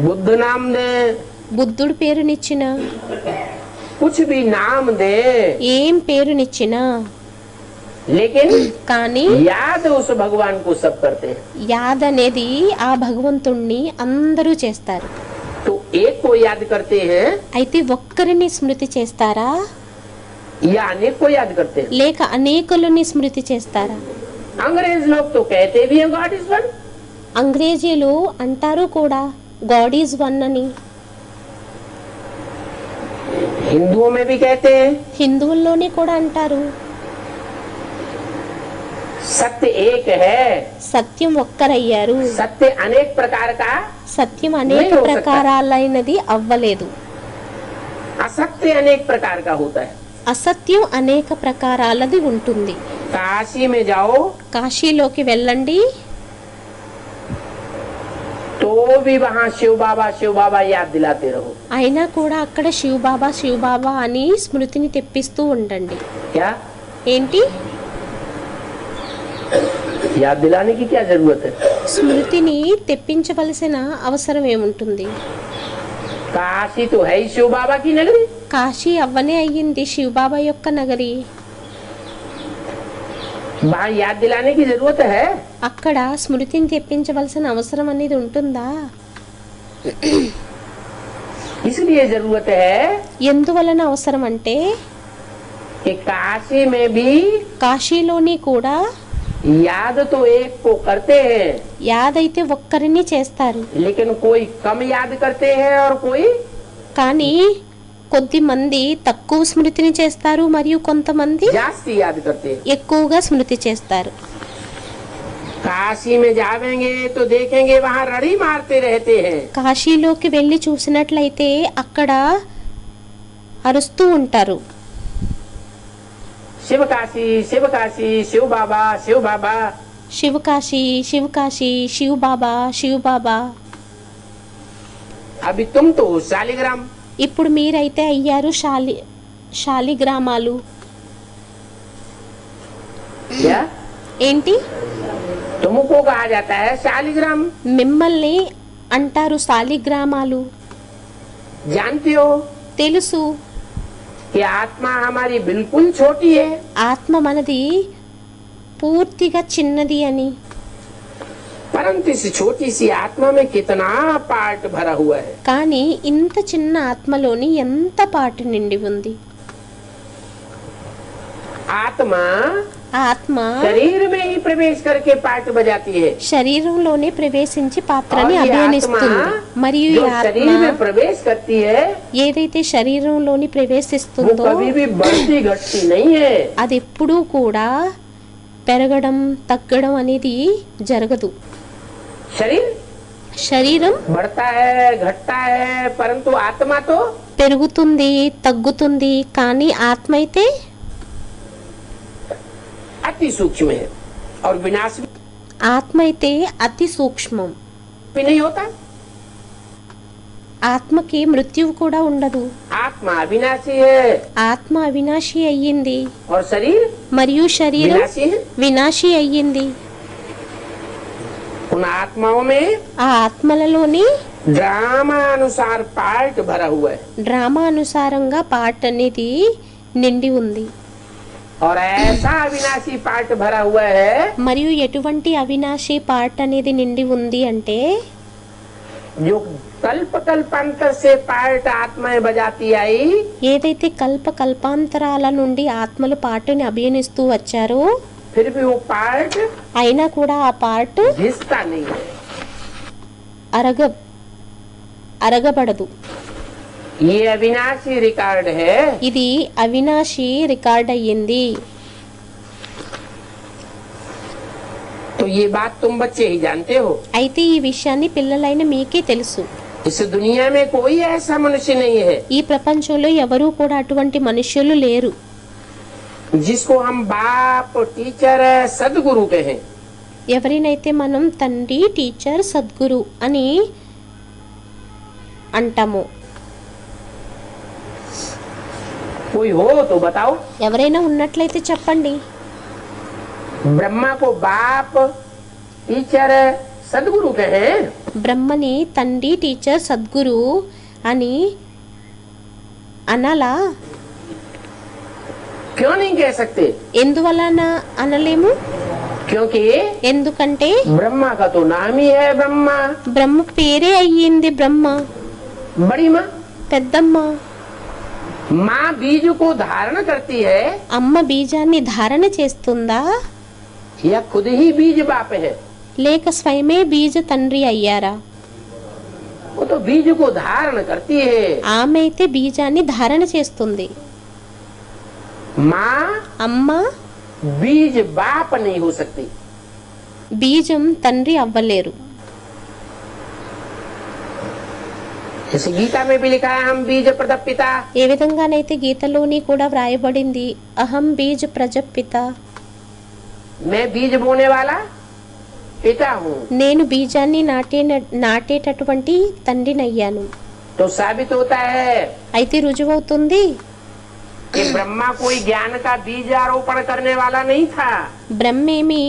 बुद्ध नाम दे, బుద్ధుడు పేరునిచ్చిన, कुछ भी नाम दे, ఏం పేరునిచ్చినా लेकिन కానీ याद उस भगवान को सब करते हैं। యాద్ అనేది ఆ భగవంతుణ్ణి అందరూ చేస్తారు. तो एक को याद करते हैं అయితే ఒక్కరిని స్మృతి చేస్తారా या अनेक को याद करते हैं? లేక అనేకులని స్మృతి చేస్తారా? अंग्रेज लोग तो कहते भी हैं गॉड इज वन। అంగ్రేజీలు అంటారు కూడా గాడ్ ఈజ్ వన్ అని. हिंदुओं में भी कहते हैं। హిందువుల్లోనే కూడా అంటారు. सत्य एक है, సత్యం ఒక్కరయ్యారు. सत्य अनेक प्रकार का సత్యం అనేక नहीं हो सकता। ప్రకారాలైనది అవ్వలేదు. असत्य अनेक प्रकार का होता है। అసత్యం అనేక ప్రకారాలది ఉంటుంది. काशी में जाओ కాశీలోకి వెళ్ళండి, तो भी वहाँ शिव बाबा याद दिलाते रहो। అయినా కూడా అక్కడ శివ్ బాబా అని స్మృతిని తెప్పిస్తూ ఉండండి. क्या ఏంటి? याद दिलाने की क्या जरूरत है? స్మృతిని తెప్పించవలసిన అవసరం ఏముంటుంది? काशी तो है ही शिव बाबा की नगरी। కాశీ అవ్వనే అయ్యింది శివ్ బాబా యొక్క నగరి. वहाँ याद दिलाने की जरूरत है? అక్కడ స్మృతిని తెప్పించవలసిన అవసరం అనేది ఉంటుందా? इसलिए जरूरत है ఎందువలన అవసరం అంటే कि काशी में भी కాశీలోని కూడా याद तो एक को करते हैं, యాదైతే ఒక్కరిని చేస్తారు. लेकिन कोई कम याद करते हैं और कोई కానీ కొద్ది మంది తక్కువ స్మృతిని చేస్తారు మరియు కొంతమంది जास्ती याद करते हैं। ఎక్కువగా స్మృతి చేస్తారు. काशी में जावेंगे तो देखेंगे वहाँ रड़ी मारते रहते हैं। కాశీలోకి వెళ్ళి చూసినట్లయితే అక్కడ అరుస్తూ ఉంటారు. शिव काशी शिव काशी शिव बाबा शिव बाबा। శివ్ కాశీ శివ్ కాశీ శివ్ బాబా. अभी तुम तो शालिग्राम। ఇప్పుడు మీరైతే అయ్యారు శాలిగ్రామాలు. क्या ఏంటి? तुमको कहा जाता है शालिग्राम? మిమ్మల్ని అంటారు శాలిగ్రామాలు. जानते हो తెలుసు कि आत्मा हमारी बिल्कुल छोटी है, ఆత్మ మనది పూర్తిగా చిన్నది అని. परंतु इस छोटी सी आत्मा में कितना पार्ट भरा हुआ है। కానీ ఇంత చిన్న ఆత్మలోని ఎంత పాటు నిండి ఉంది. आत्मा ఆ ఆత్మ शरीर में ही प्रवेश करके पार्ट बजाती है। శరీరంలోనే ప్రవేశించి పాత్రని और ये అభినయిస్తుంది. आत्मा మరియు ఈ जो ఆత్మ शरीर में प्रवेश करती है ఏదైతే శరీరంలోని वो ప్రవేశిస్తుందో कभी भी बढ़ती घटती नहीं है। అది ఎప్పుడూ కూడా పెరగడం తగ్గడం అనేది జరగదు. శరీరం बढ़ता है घटता है, परंतु आत्मा तो పెరుగుతుంది తగ్గుతుంది, కానీ ఆత్మ అయితే अति सूक्ष्म है और विनाश ఆత్మ అయితే అతి సూక్ష్మం. भी नहीं होता। ఆత్మకి మృత్యువు కూడా ఉండదు. आत्मा अविनाशी है ఆత్మ అవినాశి అయ్యింది और शरीर మరియు శరీరం विनाशी है। వినాశి అయ్యింది. उन आत्माओं में ఆ ఆత్మలలోని ड्रामा अनुसार पार्ट भरा हुआ है డ్రామా అనుసారంగా పార్ట్ అనేది నిండి ఉంది. और ऐसा अविनाशी पार्ट भरा हुआ है మరియు ఎటువంటి అవినాశి పార్ట్ అనేది నిండి ఉంది అంటే जो कल्प कल्पांतर से पार्ट आत्माएं बजाती आई, ఏదైతే కల్పాంతరాల నుండి ఆత్మలు పార్ట్ని అభినయిస్తూ వచ్చారో फिर भी वो पार्ट అయినా కూడా ఆ పార్ట్ घिसता नहीं है। అరగబడదు. ये अविनाशी रिकॉर्ड है। ఇది అవినాశి రికార్డ్ అయ్యింది. तो ये बात तुम बच्चे ही जानते हो। అయితే ఈ విషయాన్ని పిల్లలైన మీకే తెలుసు. इस दुनिया में कोई ऐसा मनुष्य नहीं है ఈ ప్రపంచంలో ఎవరూ కూడా అటువంటి మనుష్యులు లేరు जिसको हम बाप, टीचर, सदगुरु कहें। ఎవరినైతే మనం తండ్రి, టీచర్, సద్గురు అని అంటాము. कोई हो तो बताओ। ఎవరైనా ఉన్నట్లయితే చెప్పండి. ब्रह्मा को बाप, टीचर, सदगुरु कहें। బ్రహ్మని తండ్రి, టీచర్, సద్గురు అని అనాలా? क्यों नहीं कह सकते? ఎందువలన అనలేము? क्योंकि ఎందుకంటే ब्रह्मा का तो नाम ही है ब्रह्मा। బ్రహ్మ పేరే అయ్యింది బ్రహ్మ. बड़ी माँ, పెద్దమ్మ. माँ बीज को धारण करती है అమ్మ బీజాన్ని ధారణ చేస్తుందా या खुद ही बीज बाप है? లేక స్వయమే బీజ తండ్రి అయ్యారా? वो तो बीज को धारण करती है। ఆమె అయితే బీజాన్ని ధారణ చేస్తుంది. माँ అమ్మ बीज बाप नहीं हो सकती। బీజం తండ్రి అవ్వలేరు. जैसे गीता में भी लिखा है हम बीज प्रदप पिता। ఏ విధంగానైతే గీతలోని కూడా వ్రాయబడింది అహం బీజ్ ప్రజపిత, मैं बीज बोने वाला पिता हूँ। నేను బీజాన్ని నాటేటటువంటి తండ్రినయ్యాను. तो साबित होता है అయితే రుజువవుతుంది कि ब्रह्मा कोई ज्ञान का बीज आरोपण करने वाला नहीं था। బ్రహ్మేమి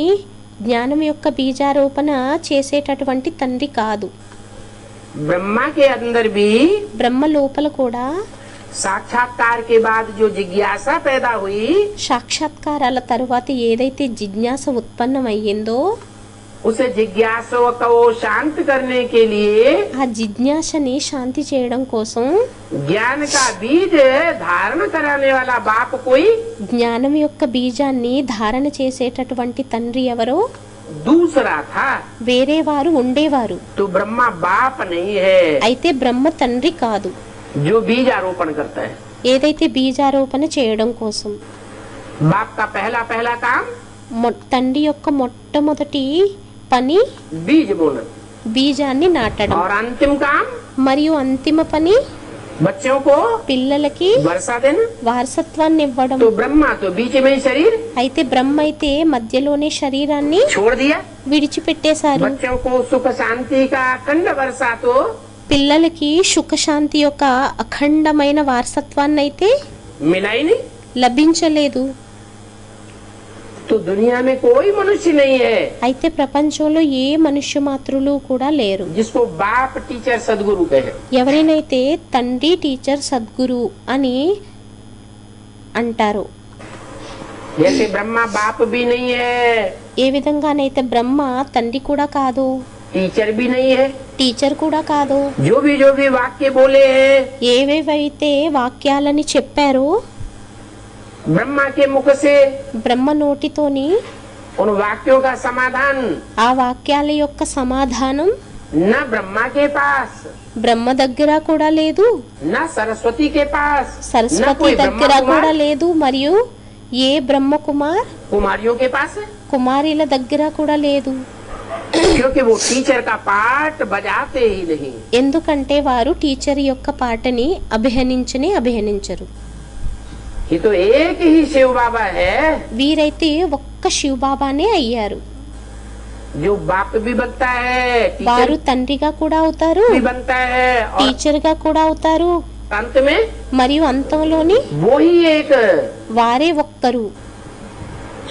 జ్ఞానం యొక్క బీజారోపణ చేసేటటువంటి తండ్రి కాదు. ब्रह्मा के अंदर भी బ్రహ్మ లోపల కూడా साक्षात्कार के बाद जो जिज्ञासा पैदा हुई, సాక్షాత్కారాల తరువాత ఏదైతే జిజ్ఞాస ఉత్పన్నమయ్యిందో उसे जिज्ञासु को शांत करने के लिए ఆ జిజ్ఞాసని శాంతి చేయడం కోసం ज्ञान का बीज धारण कराने वाला बाप कोई జ్ఞానం యొక్క బీజాన్ని ధారణ చేసేటటువంటి తండ్రి ఎవరో दूसरा था। వేరే వారు ఉండేవారు. तो ब्रह्मा बाप नहीं है అయితే బ్రహ్మ తండ్రి కాదు, जो बीज आरोपण करता है। ఏదైతే బీజారోపణ చేయడం కోసం. बाप का पहला पहला काम తండ్రి యొక్క మొట్టమొదటి పని बीज बोना బీజాన్ని నాటడం. और अंतिम काम మరియు అంతిమ పని बच्चों को పిల్లలకి वर्षा देना। వారసత్వాన్ని ఇవ్వడం. तो ब्रह्मा तो बीच में ही शरीर అయితే బ్రహ్మ అయితే మధ్యలోనే శరీరాన్ని छोड़ दिया। విడిచిపెట్టేశారు. बच्चों को सुख शांति का अखंड वर्षा तो పిల్లలకి సుఖశాంతి యొక్క అఖండమైన వారసత్వాన్ని అయితే मिला ही नहीं। లభించలేదు. तो दुनिया में कोई मनुष्य नहीं है అయితే ప్రపంచంలో ఏ మనుష్య మాత్రులు కూడా లేరు जिसको बाप, टीचर, सदगुरु कहे। ఎవరైనైతే తండ్రి, టీచర్, సద్గురు అని అంటారో. जैसे ब्रह्मा बाप भी नहीं है, ఏ విధంగానైతే బ్రహ్మ తండ్రి కూడా కాదు, टीचर भी नहीं है। టీచర్ కూడా కాదు. जो भी वाक्य बोले हैं ఏవేవైతే వాక్యాలని చెప్పారో ब्रह्मा के मुख से, బ్రహ్మ నోటితోని उन वाक्यों का समाधान ఆ వాక్యాల యొక్క సమాధానం न ब्रह्मा के पास, బ్రహ్మ దగ్గర కూడా లేదు, न सरस्वती के पास, न సరస్వతి कोई దగ్గర ब्रह्मा కూడా कुमार, లేదు, మరియు ఏ బ్రహ్మ कुमारियों के पास है। కుమారీల దగ్గర కూడా లేదు. क्योंकि वो टीचर का पाठ बजाते ही नहीं। ఎందుకంటే వారు టీచర్ యొక్క పాటని అభిహనించరు. ये तो एक ही शिव बाबा है వీరైతే ఒక్క శివబాబానే అయ్యారు. जो बाप भी बनता है, వారు टीचर తండ్రిగా కూడా అవుతారు, भी बनता है, और టీచర్ గా కూడా అవుతారు, अंत में మరియు అంతంలోని वो ही एक వారే ఒక్కరు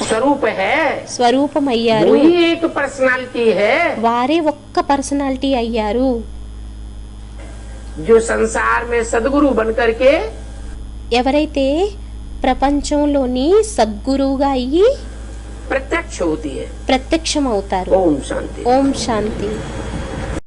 स्वरूप है, స్వరూపమయ్యారు, वो ही एक पर्सनालिटी है వారే ఒక్క పర్సనాలిటీ అయ్యారు. जो संसार में सदगुरु बन करके ఎవరైతే ప్రపంచంలోని సద్గురువుగా అయ్యి प्रत्यक्ष होती है. ప్రత్యక్షమవుతారు. ओम शांति. ఓం శాంతి.